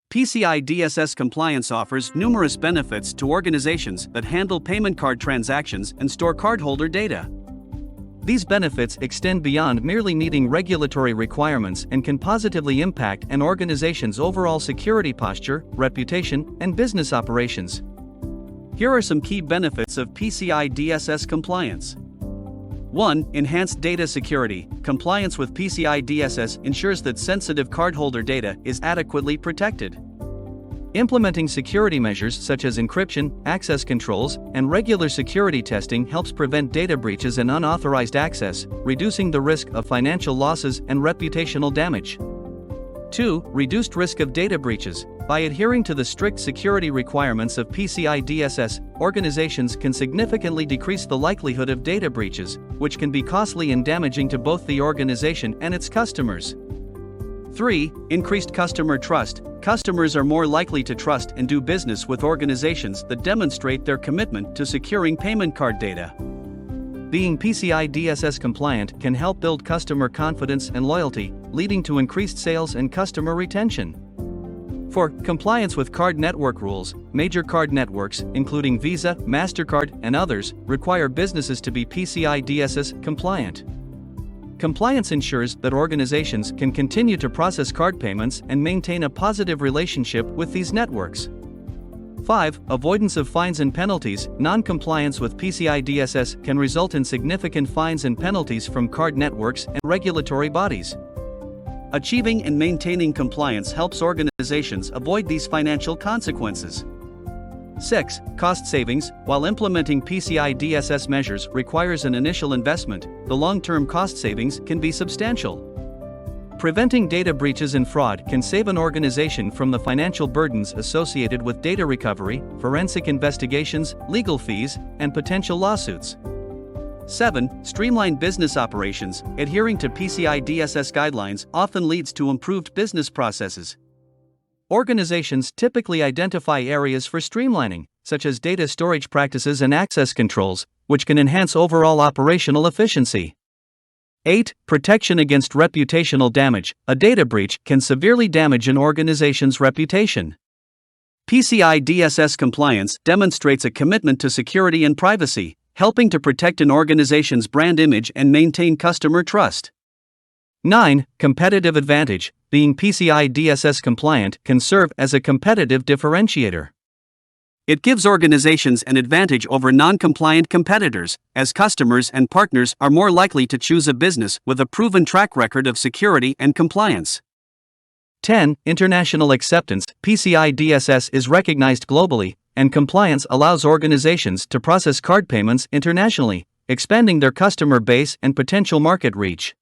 PCI DSS compliance offers numerous benefits to organizations that handle payment card transactions and store cardholder data. These benefits extend beyond merely meeting regulatory requirements and can positively impact an organization's overall security posture, reputation, and business operations. Here are some key benefits of PCI DSS compliance. 1. Enhanced data security. Compliance with PCI DSS ensures that sensitive cardholder data is adequately protected. Implementing security measures such as encryption, access controls, and regular security testing helps prevent data breaches and unauthorized access, reducing the risk of financial losses and reputational damage. 2. Reduced risk of data breaches. By adhering to the strict security requirements of PCI DSS, organizations can significantly decrease the likelihood of data breaches, which can be costly and damaging to both the organization and its customers. 3. Increased customer trust. Customers are more likely to trust and do business with organizations that demonstrate their commitment to securing payment card data. Being PCI DSS compliant can help build customer confidence and loyalty, leading to increased sales and customer retention. 4. Compliance with card network rules. Major card networks, including Visa, MasterCard, and others, require businesses to be PCI DSS compliant. Compliance ensures that organizations can continue to process card payments and maintain a positive relationship with these networks. 5. Avoidance of fines and penalties. Non-compliance with PCI DSS can result in significant fines and penalties from card networks and regulatory bodies. Achieving and maintaining compliance helps organizations avoid these financial consequences. 6. Cost savings. While implementing PCI DSS measures requires an initial investment, the long-term cost savings can be substantial. Preventing data breaches and fraud can save an organization from the financial burdens associated with data recovery, forensic investigations, legal fees, and potential lawsuits. 7. Streamlined business operations. Adhering to PCI DSS guidelines often leads to improved business processes. Organizations typically identify areas for streamlining, such as data storage practices and access controls, which can enhance overall operational efficiency. 8. Protection against reputational damage. A data breach can severely damage an organization's reputation. PCI DSS compliance demonstrates a commitment to security and privacy, helping to protect an organization's brand image and maintain customer trust. 9. Competitive advantage. Being PCI DSS compliant can serve as a competitive differentiator. It gives organizations an advantage over non-compliant competitors, as customers and partners are more likely to choose a business with a proven track record of security and compliance. 10. International acceptance. PCI DSS is recognized globally, and compliance allows organizations to process card payments internationally, expanding their customer base and potential market reach.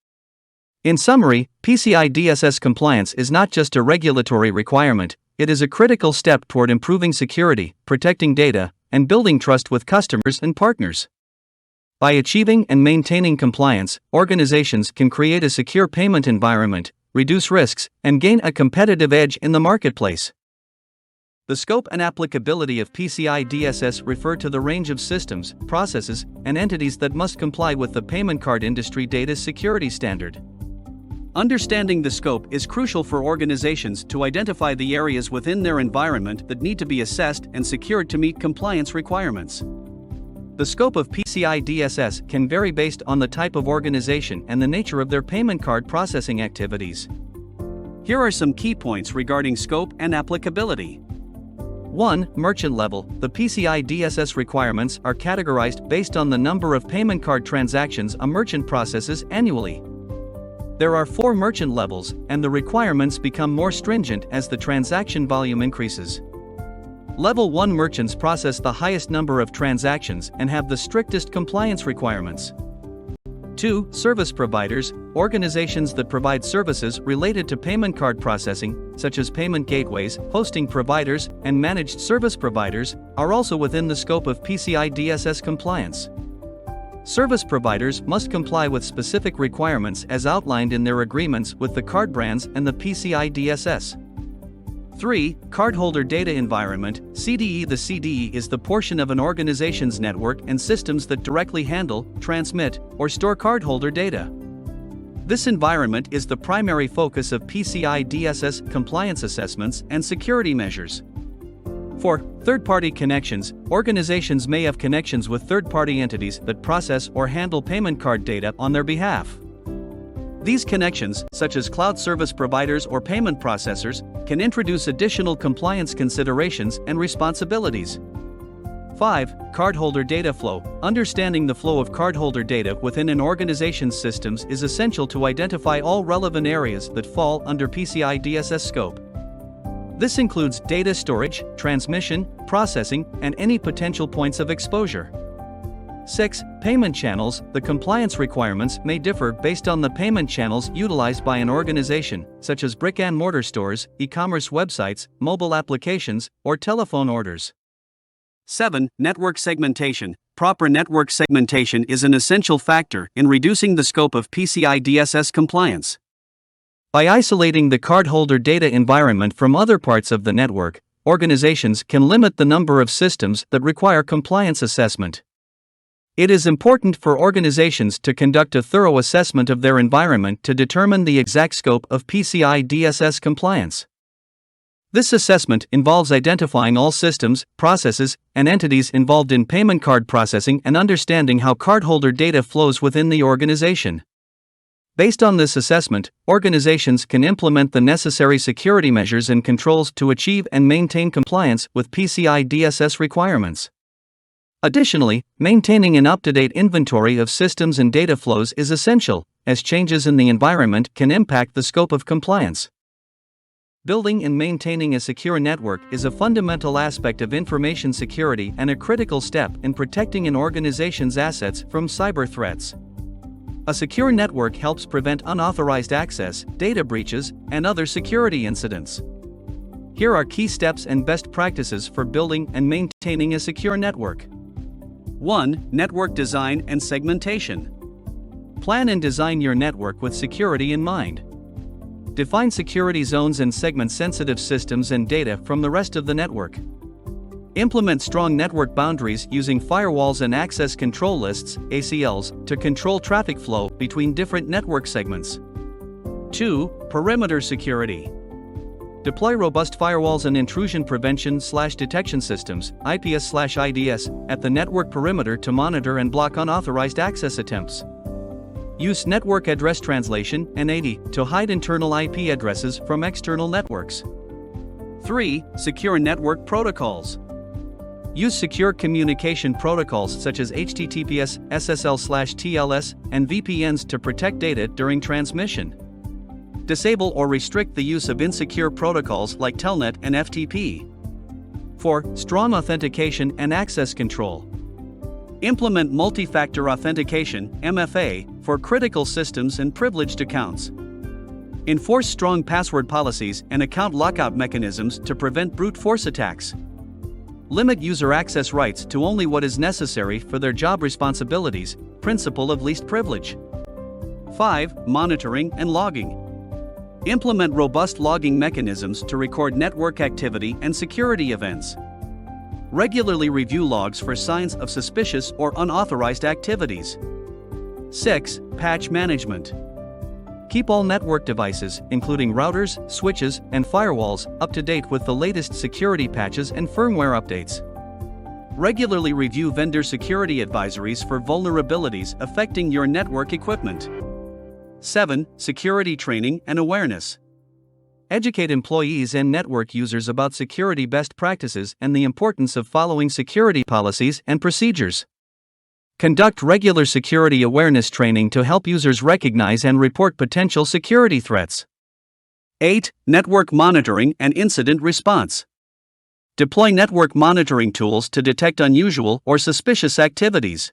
In summary, PCI DSS compliance is not just a regulatory requirement, it is a critical step toward improving security, protecting data, and building trust with customers and partners. By achieving and maintaining compliance, organizations can create a secure payment environment, reduce risks, and gain a competitive edge in the marketplace. The scope and applicability of PCI DSS refer to the range of systems, processes, and entities that must comply with the payment card industry data security standard. Understanding the scope is crucial for organizations to identify the areas within their environment that need to be assessed and secured to meet compliance requirements. The scope of PCI DSS can vary based on the type of organization and the nature of their payment card processing activities. Here are some key points regarding scope and applicability. 1. Merchant level. The PCI DSS requirements are categorized based on the number of payment card transactions a merchant processes annually. There are 4 merchant levels, and the requirements become more stringent as the transaction volume increases. Level 1 merchants process the highest number of transactions and have the strictest compliance requirements. 2. Service providers. organizations that provide services related to payment card processing, such as payment gateways, hosting providers, and managed service providers, are also within the scope of PCI DSS compliance. Service providers must comply with specific requirements as outlined in their agreements with the card brands and the PCI DSS. 3. Cardholder Data Environment, CDE. The CDE is the portion of an organization's network and systems that directly handle, transmit, or store cardholder data. This environment is the primary focus of PCI DSS compliance assessments and security measures. 4. Third-party connections. Organizations may have connections with third-party entities that process or handle payment card data on their behalf. These connections, such as cloud service providers or payment processors, can introduce additional compliance considerations and responsibilities. 5. Cardholder data flow. Understanding the flow of cardholder data within an organization's systems is essential to identify all relevant areas that fall under PCI DSS scope. This includes data storage, transmission, processing, and any potential points of exposure. 6. Payment channels. The compliance requirements may differ based on the payment channels utilized by an organization, such as brick-and-mortar stores, e-commerce websites, mobile applications, or telephone orders. 7. Network segmentation. Proper network segmentation is an essential factor in reducing the scope of PCI DSS compliance. By isolating the cardholder data environment from other parts of the network, organizations can limit the number of systems that require compliance assessment. It is important for organizations to conduct a thorough assessment of their environment to determine the exact scope of PCI DSS compliance. This assessment involves identifying all systems, processes, and entities involved in payment card processing and understanding how cardholder data flows within the organization. Based on this assessment, organizations can implement the necessary security measures and controls to achieve and maintain compliance with PCI DSS requirements. Additionally, maintaining an up-to-date inventory of systems and data flows is essential, as changes in the environment can impact the scope of compliance. Building and maintaining a secure network is a fundamental aspect of information security and a critical step in protecting an organization's assets from cyber threats. A secure network helps prevent unauthorized access, data breaches, and other security incidents. Here are key steps and best practices for building and maintaining a secure network. 1. Network design and segmentation. Plan and design your network with security in mind. Define security zones and segment sensitive systems and data from the rest of the network. Implement strong network boundaries using firewalls and access control lists, ACLs, to control traffic flow between different network segments. 2. Perimeter security. Deploy robust firewalls and intrusion prevention/detection systems, IPS/IDS, at the network perimeter to monitor and block unauthorized access attempts. Use network address translation, NAT, to hide internal IP addresses from external networks. 3. Secure network protocols. Use secure communication protocols such as HTTPS, SSL/TLS, and VPNs to protect data during transmission. Disable or restrict the use of insecure protocols like Telnet and FTP. 4. Strong authentication and access control. Implement multi-factor authentication, MFA, for critical systems and privileged accounts. Enforce strong password policies and account lockout mechanisms to prevent brute force attacks. Limit user access rights to only what is necessary for their job responsibilities, principle of least privilege. 5. Monitoring and logging. Implement robust logging mechanisms to record network activity and security events. Regularly review logs for signs of suspicious or unauthorized activities. 6. Patch management. Keep all network devices, including routers, switches, and firewalls, up to date with the latest security patches and firmware updates. Regularly review vendor security advisories for vulnerabilities affecting your network equipment. 7. Security training and awareness. Educate employees and network users about security best practices and the importance of following security policies and procedures. Conduct regular security awareness training to help users recognize and report potential security threats. 8. Network monitoring and incident response. Deploy network monitoring tools to detect unusual or suspicious activities.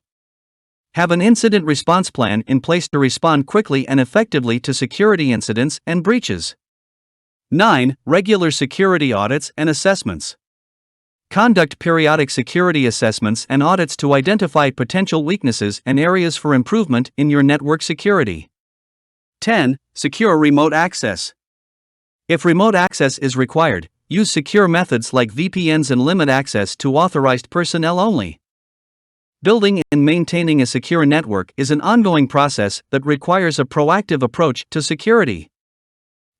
Have an incident response plan in place to respond quickly and effectively to security incidents and breaches. 9. Regular security audits and assessments. Conduct periodic security assessments and audits to identify potential weaknesses and areas for improvement in your network security. 10. Secure remote access. If remote access is required, use secure methods like VPNs and limit access to authorized personnel only. Building and maintaining a secure network is an ongoing process that requires a proactive approach to security.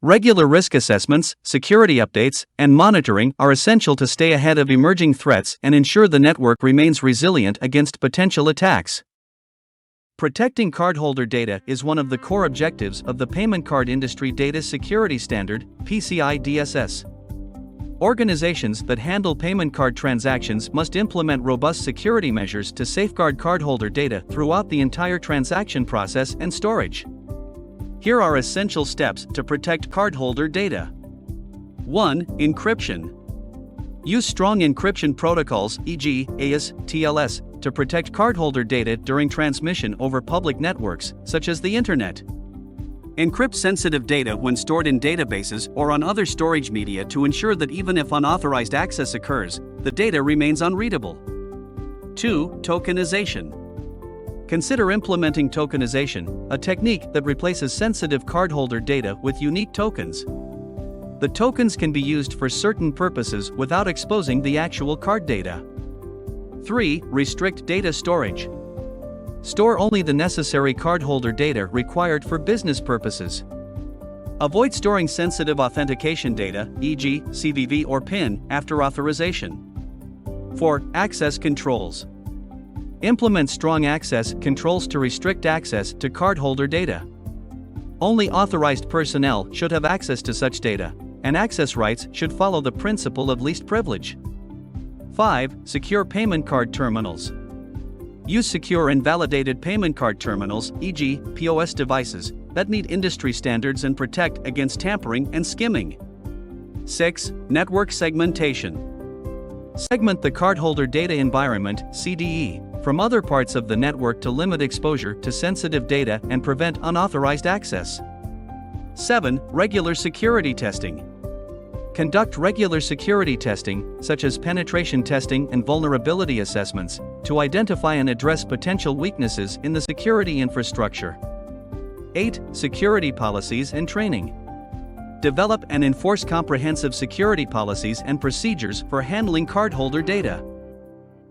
Regular risk assessments, security updates, and monitoring are essential to stay ahead of emerging threats and ensure the network remains resilient against potential attacks. Protecting cardholder data is one of the core objectives of the Payment Card Industry Data Security Standard, PCI DSS. Organizations that handle payment card transactions must implement robust security measures to safeguard cardholder data throughout the entire transaction process and storage. Here are essential steps to protect cardholder data. 1. Encryption. Use strong encryption protocols, e.g., AES, TLS, to protect cardholder data during transmission over public networks, such as the Internet. Encrypt sensitive data when stored in databases or on other storage media to ensure that even if unauthorized access occurs, the data remains unreadable. 2. Tokenization. Consider implementing tokenization, a technique that replaces sensitive cardholder data with unique tokens. The tokens can be used for certain purposes without exposing the actual card data. 3. Restrict data storage. Store only the necessary cardholder data required for business purposes. Avoid storing sensitive authentication data, e.g., CVV or PIN, after authorization. 4. Access controls. Implement strong access controls to restrict access to cardholder data. Only authorized personnel should have access to such data, and access rights should follow the principle of least privilege. 5. Secure payment card terminals. Use secure and validated payment card terminals, e.g., POS devices, that meet industry standards and protect against tampering and skimming. 6. Network segmentation. Segment the cardholder data environment, CDE, from other parts of the network to limit exposure to sensitive data and prevent unauthorized access. 7. Regular security testing. Conduct regular security testing, such as penetration testing and vulnerability assessments, to identify and address potential weaknesses in the security infrastructure. 8. Security policies and training. Develop and enforce comprehensive security policies and procedures for handling cardholder data.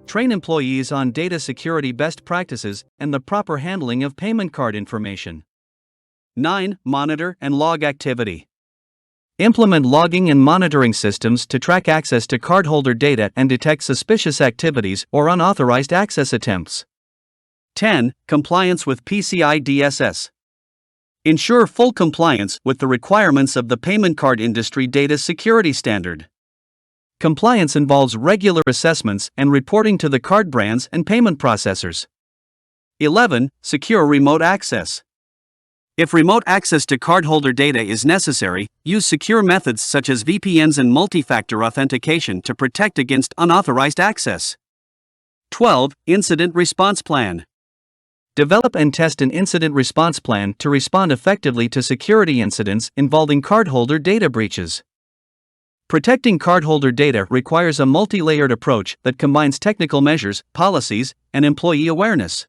Train employees on data security best practices and the proper handling of payment card information. 9. Monitor and log activity. Implement logging and monitoring systems to track access to cardholder data and detect suspicious activities or unauthorized access attempts. 10. Compliance with PCI DSS. Ensure full compliance with the requirements of the Payment Card Industry Data Security Standard. Compliance involves regular assessments and reporting to the card brands and payment processors. 11. Secure remote access. If remote access to cardholder data is necessary, use secure methods such as VPNs and multi-factor authentication to protect against unauthorized access. 12. Incident response plan. Develop and test an incident response plan to respond effectively to security incidents involving cardholder data breaches. Protecting cardholder data requires a multi-layered approach that combines technical measures, policies, and employee awareness.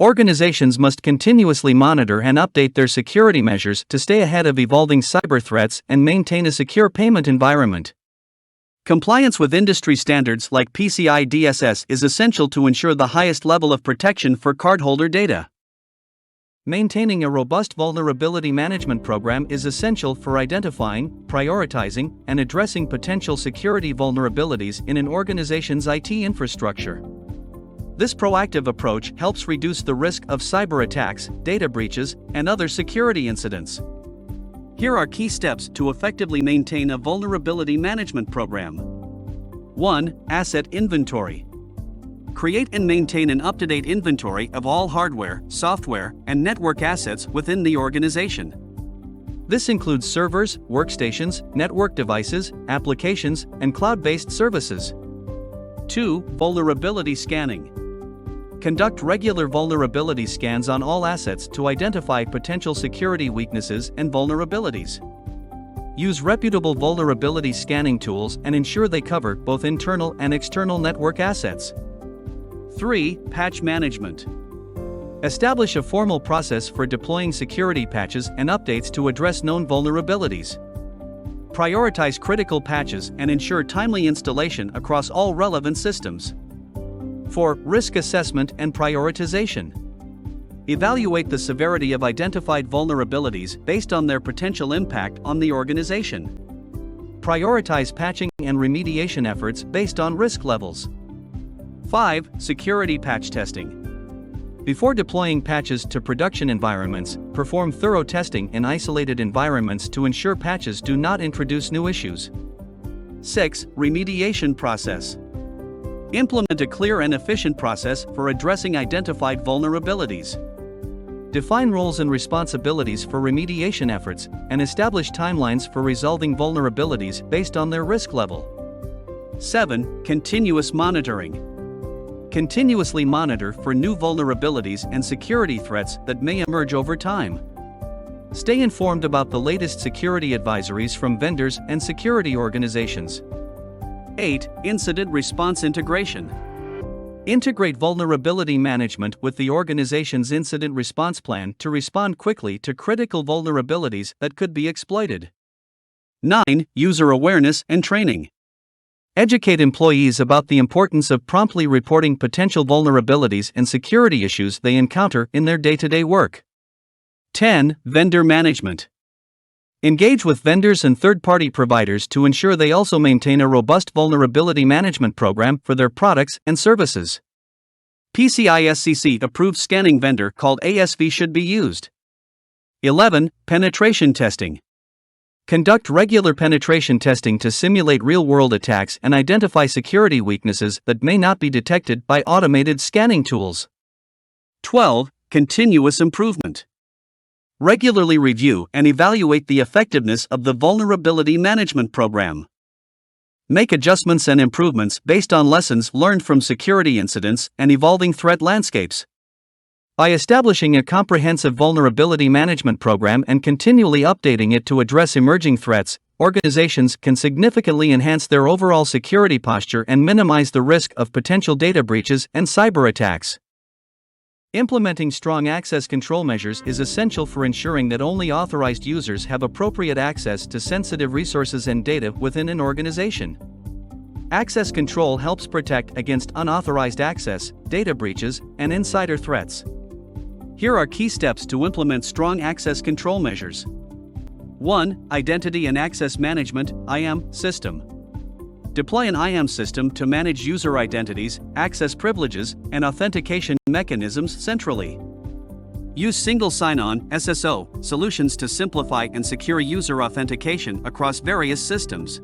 Organizations must continuously monitor and update their security measures to stay ahead of evolving cyber threats and maintain a secure payment environment. Compliance with industry standards like PCI DSS is essential to ensure the highest level of protection for cardholder data. Maintaining a robust vulnerability management program is essential for identifying, prioritizing, and addressing potential security vulnerabilities in an organization's IT infrastructure. This proactive approach helps reduce the risk of cyber attacks, data breaches, and other security incidents. Here are key steps to effectively maintain a vulnerability management program. 1. Asset inventory. Create and maintain an up-to-date inventory of all hardware, software, and network assets within the organization. This includes servers, workstations, network devices, applications, and cloud-based services. 2. Vulnerability scanning. Conduct regular vulnerability scans on all assets to identify potential security weaknesses and vulnerabilities. Use reputable vulnerability scanning tools and ensure they cover both internal and external network assets. 3. Patch management. Establish a formal process for deploying security patches and updates to address known vulnerabilities. Prioritize critical patches and ensure timely installation across all relevant systems. 4. Risk assessment and prioritization. Evaluate the severity of identified vulnerabilities based on their potential impact on the organization. Prioritize patching and remediation efforts based on risk levels. 5. Security patch testing. Before deploying patches to production environments, perform thorough testing in isolated environments to ensure patches do not introduce new issues. 6. Remediation process. Implement a clear and efficient process for addressing identified vulnerabilities. Define roles and responsibilities for remediation efforts, and establish timelines for resolving vulnerabilities based on their risk level. 7. Continuous monitoring. Continuously monitor for new vulnerabilities and security threats that may emerge over time. Stay informed about the latest security advisories from vendors and security organizations. 8. Incident response integration. Integrate vulnerability management with the organization's incident response plan to respond quickly to critical vulnerabilities that could be exploited. 9. User awareness and training. Educate employees about the importance of promptly reporting potential vulnerabilities and security issues they encounter in their day-to-day work. 10. Vendor management. Engage with vendors and third-party providers to ensure they also maintain a robust vulnerability management program for their products and services. PCI DSS-approved scanning vendor called ASV should be used. 11. Penetration testing. Conduct regular penetration testing to simulate real-world attacks and identify security weaknesses that may not be detected by automated scanning tools. 12. Continuous improvement. Regularly review and evaluate the effectiveness of the vulnerability management program. Make adjustments and improvements based on lessons learned from security incidents and evolving threat landscapes. By establishing a comprehensive vulnerability management program and continually updating it to address emerging threats, organizations can significantly enhance their overall security posture and minimize the risk of potential data breaches and cyber attacks. Implementing strong access control measures is essential for ensuring that only authorized users have appropriate access to sensitive resources and data within an organization. Access control helps protect against unauthorized access, data breaches, and insider threats. Here are key steps to implement strong access control measures. 1. Identity and Access Management (IAM) system. Deploy an IAM system to manage user identities, access privileges, and authentication mechanisms centrally. Use single sign-on (SSO) solutions to simplify and secure user authentication across various systems.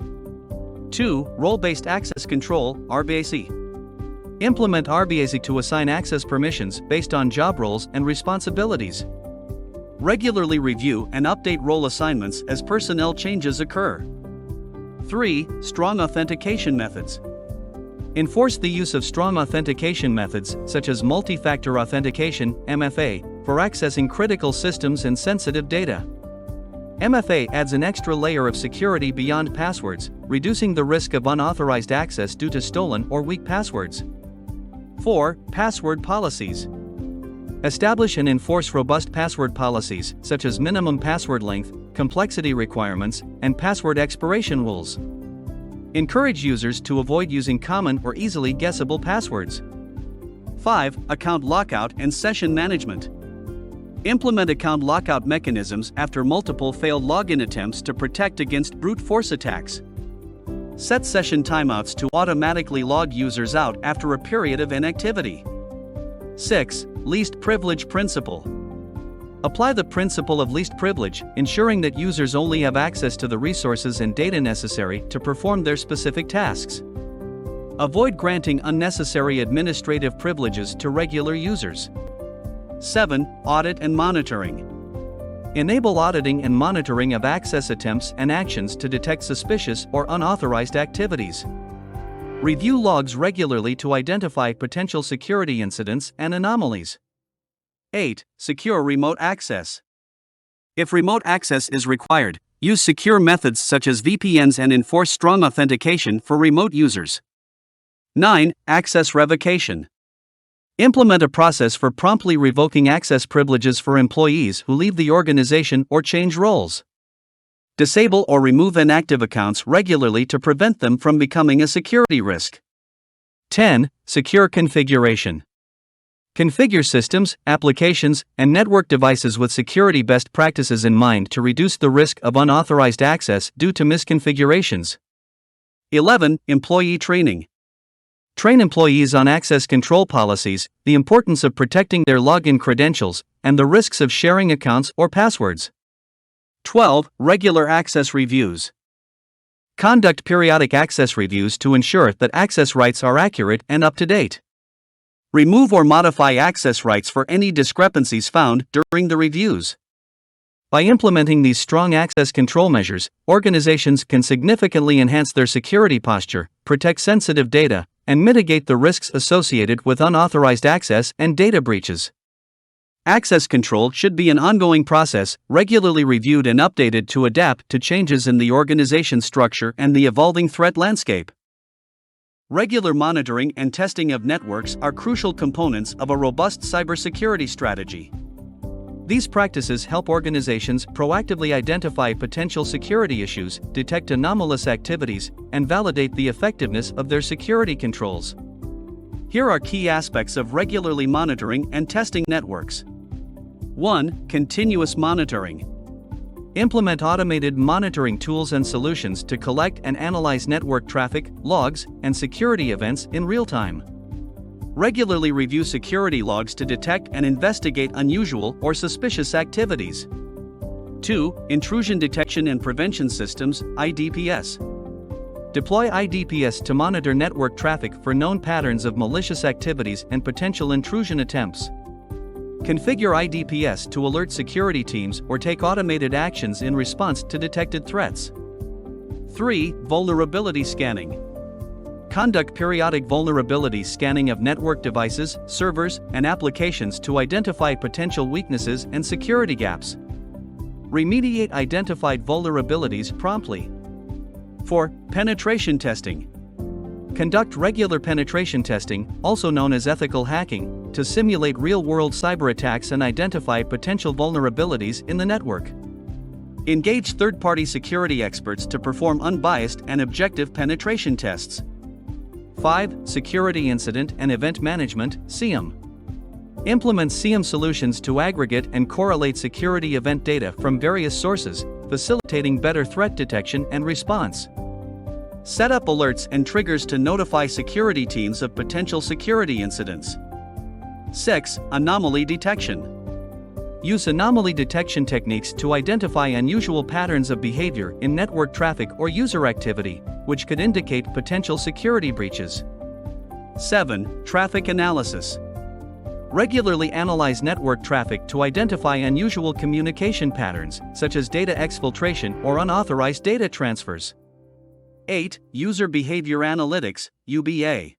2. Role-based access control (RBAC). Implement RBAC to assign access permissions based on job roles and responsibilities. Regularly review and update role assignments as personnel changes occur. 3. Strong authentication methods. Enforce the use of strong authentication methods, such as multi-factor authentication (MFA), for accessing critical systems and sensitive data. MFA adds an extra layer of security beyond passwords, reducing the risk of unauthorized access due to stolen or weak passwords. 4. Password policies. Establish and enforce robust password policies, such as minimum password length, complexity requirements, and password expiration rules. Encourage users to avoid using common or easily guessable passwords. 5. Account lockout and session management. Implement account lockout mechanisms after multiple failed login attempts to protect against brute force attacks. Set session timeouts to automatically log users out after a period of inactivity. 6. Least privilege principle. Apply the principle of least privilege, ensuring that users only have access to the resources and data necessary to perform their specific tasks. Avoid granting unnecessary administrative privileges to regular users. 7. Audit and monitoring. Enable auditing and monitoring of access attempts and actions to detect suspicious or unauthorized activities. Review logs regularly to identify potential security incidents and anomalies. 8. Secure remote access. If remote access is required, use secure methods such as VPNs and enforce strong authentication for remote users. 9. Access revocation. Implement a process for promptly revoking access privileges for employees who leave the organization or change roles. Disable or remove inactive accounts regularly to prevent them from becoming a security risk. 10. Secure configuration. Configure systems, applications, and network devices with security best practices in mind to reduce the risk of unauthorized access due to misconfigurations. 11. Employee training. Train employees on access control policies, the importance of protecting their login credentials, and the risks of sharing accounts or passwords. 12. Regular access reviews. Conduct periodic access reviews to ensure that access rights are accurate and up to date. Remove or modify access rights for any discrepancies found during the reviews. By implementing these strong access control measures, organizations can significantly enhance their security posture, protect sensitive data, and mitigate the risks associated with unauthorized access and data breaches. Access control should be an ongoing process, regularly reviewed and updated to adapt to changes in the organization's structure and the evolving threat landscape. Regular monitoring and testing of networks are crucial components of a robust cybersecurity strategy. These practices help organizations proactively identify potential security issues, detect anomalous activities, and validate the effectiveness of their security controls. Here are key aspects of regularly monitoring and testing networks. 1. Continuous monitoring. Implement automated monitoring tools and solutions to collect and analyze network traffic, logs, and security events in real time. Regularly review security logs to detect and investigate unusual or suspicious activities. 2. Intrusion detection and prevention systems, IDPS. Deploy IDPS to monitor network traffic for known patterns of malicious activities and potential intrusion attempts. Configure IDPS to alert security teams or take automated actions in response to detected threats. 3. Vulnerability scanning. Conduct periodic vulnerability scanning of network devices, servers, and applications to identify potential weaknesses and security gaps. Remediate identified vulnerabilities promptly. 4. Penetration testing. Conduct regular penetration testing, also known as ethical hacking, to simulate real-world cyber attacks and identify potential vulnerabilities in the network. Engage third-party security experts to perform unbiased and objective penetration tests. 5. Security Incident and Event Management, SIEM. Implement SIEM solutions to aggregate and correlate security event data from various sources, facilitating better threat detection and response. Set up alerts and triggers to notify security teams of potential security incidents. 6. Anomaly detection. Use anomaly detection techniques to identify unusual patterns of behavior in network traffic or user activity, which could indicate potential security breaches. 7. Traffic analysis. Regularly analyze network traffic to identify unusual communication patterns, such as data exfiltration or unauthorized data transfers. 8. User Behavior Analytics, UBA.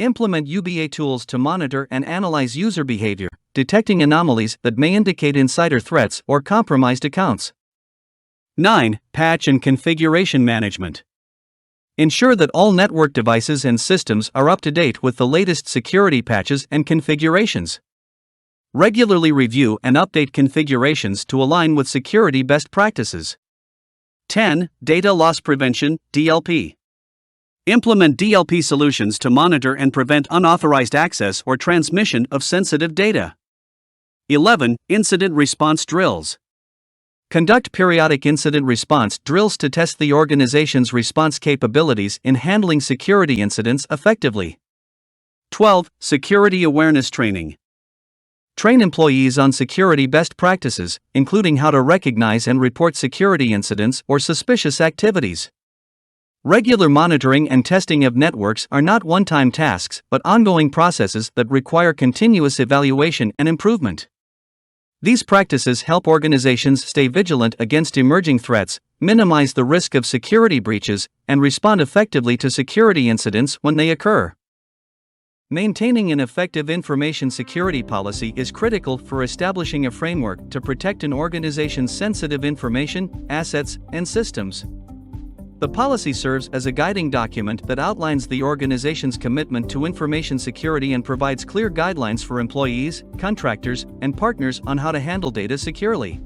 Implement UBA tools to monitor and analyze user behavior, detecting anomalies that may indicate insider threats or compromised accounts. 9. Patch and configuration management. Ensure that all network devices and systems are up to date with the latest security patches and configurations. Regularly review and update configurations to align with security best practices. 10. Data Loss Prevention, DLP. Implement DLP solutions to monitor and prevent unauthorized access or transmission of sensitive data. 11. Incident Response Drills. Conduct periodic incident response drills to test the organization's response capabilities in handling security incidents effectively. 12. Security Awareness Training. Train employees on security best practices, including how to recognize and report security incidents or suspicious activities. Regular monitoring and testing of networks are not one-time tasks but ongoing processes that require continuous evaluation and improvement. These practices help organizations stay vigilant against emerging threats, minimize the risk of security breaches, and respond effectively to security incidents when they occur. Maintaining an effective information security policy is critical for establishing a framework to protect an organization's sensitive information, assets, and systems. The policy serves as a guiding document that outlines the organization's commitment to information security and provides clear guidelines for employees, contractors, and partners on how to handle data securely.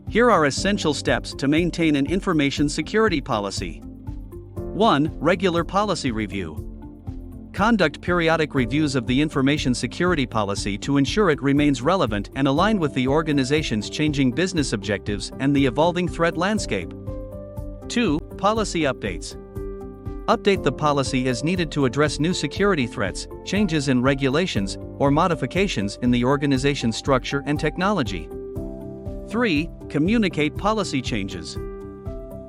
Here are essential steps to maintain an information security policy. 1. Regular policy review. Conduct periodic reviews of the information security policy to ensure it remains relevant and aligned with the organization's changing business objectives and the evolving threat landscape. 2. Policy updates. Update the policy as needed to address new security threats, changes in regulations, or modifications in the organization's structure and technology. 3. Communicate policy changes.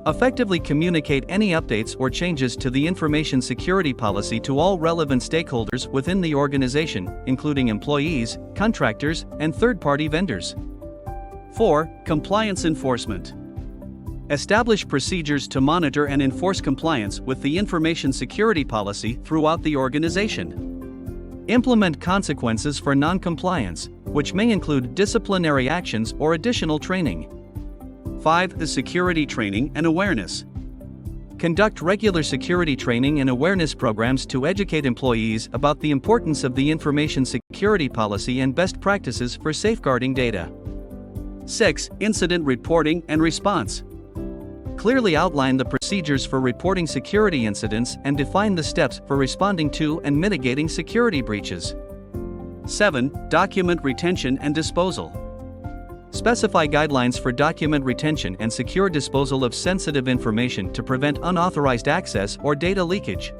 Effectively communicate any updates or changes to the information security policy to all relevant stakeholders within the organization, including employees, contractors, and third-party vendors. 4. Compliance enforcement. Establish procedures to monitor and enforce compliance with the information security policy throughout the organization. Implement consequences for non-compliance, which may include disciplinary actions or additional training. 5. The security training and awareness. Conduct regular security training and awareness programs to educate employees about the importance of the information security policy and best practices for safeguarding data. 6. Incident reporting and response. Clearly outline the procedures for reporting security incidents and define the steps for responding to and mitigating security breaches. 7. Document retention and disposal. Specify guidelines for document retention and secure disposal of sensitive information to prevent unauthorized access or data leakage.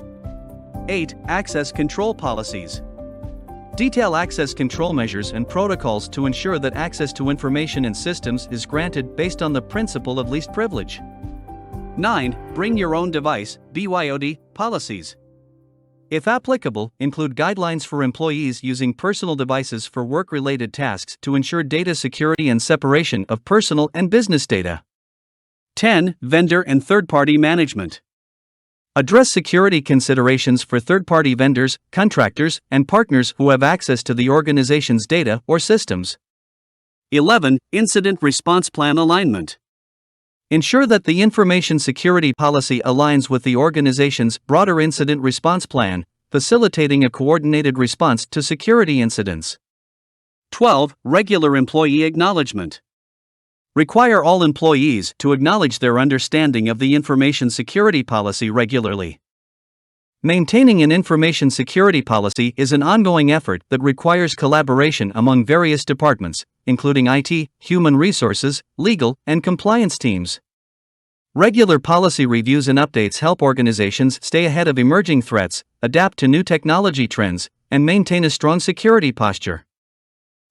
8. Access control policies. Detail access control measures and protocols to ensure that access to information and systems is granted based on the principle of least privilege. 9. Bring your own device (BYOD) policies. If applicable, include guidelines for employees using personal devices for work-related tasks to ensure data security and separation of personal and business data. 10. Vendor and third-party management. Address security considerations for third-party vendors, contractors, and partners who have access to the organization's data or systems. 11. Incident response plan alignment. Ensure that the information security policy aligns with the organization's broader incident response plan, facilitating a coordinated response to security incidents. 12. Regular employee acknowledgement. Require all employees to acknowledge their understanding of the information security policy regularly. Maintaining an information security policy is an ongoing effort that requires collaboration among various departments, including IT, human resources, legal, and compliance teams. Regular policy reviews and updates help organizations stay ahead of emerging threats, adapt to new technology trends, and maintain a strong security posture.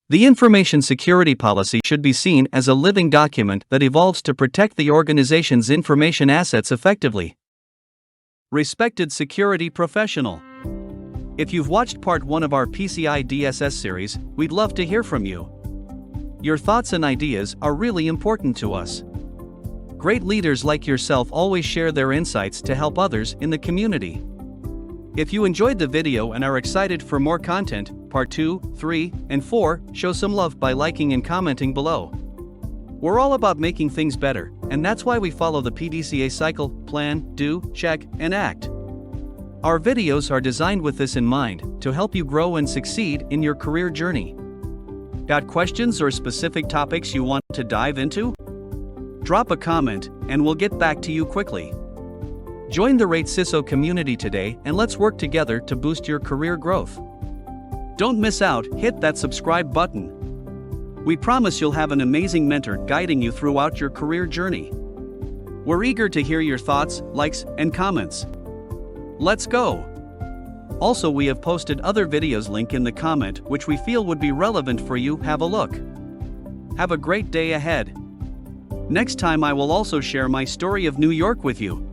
The information security policy should be seen as a living document that evolves to protect the organization's information assets effectively. Respected security professional. If you've watched part 1 of our PCI DSS series, we'd love to hear from you. Your thoughts and ideas are really important to us. Great leaders like yourself always share their insights to help others in the community. If you enjoyed the video and are excited for more content, part 2, 3, and 4, show some love by liking and commenting below. We're all about making things better, and that's why we follow the PDCA cycle: plan, do, check, and act. Our videos are designed with this in mind, to help you grow and succeed in your career journey. Got questions or specific topics you want to dive into? Drop a comment, and we'll get back to you quickly. Join the Rate CISO community today and let's work together to boost your career growth. Don't miss out, hit that subscribe button. We promise you'll have an amazing mentor guiding you throughout your career journey. We're eager to hear your thoughts, likes, and comments. Let's go! Also, we have posted other videos link in the comment which we feel would be relevant for you. Have a look. Have a great day ahead. Next time I will also share my story of New York with you.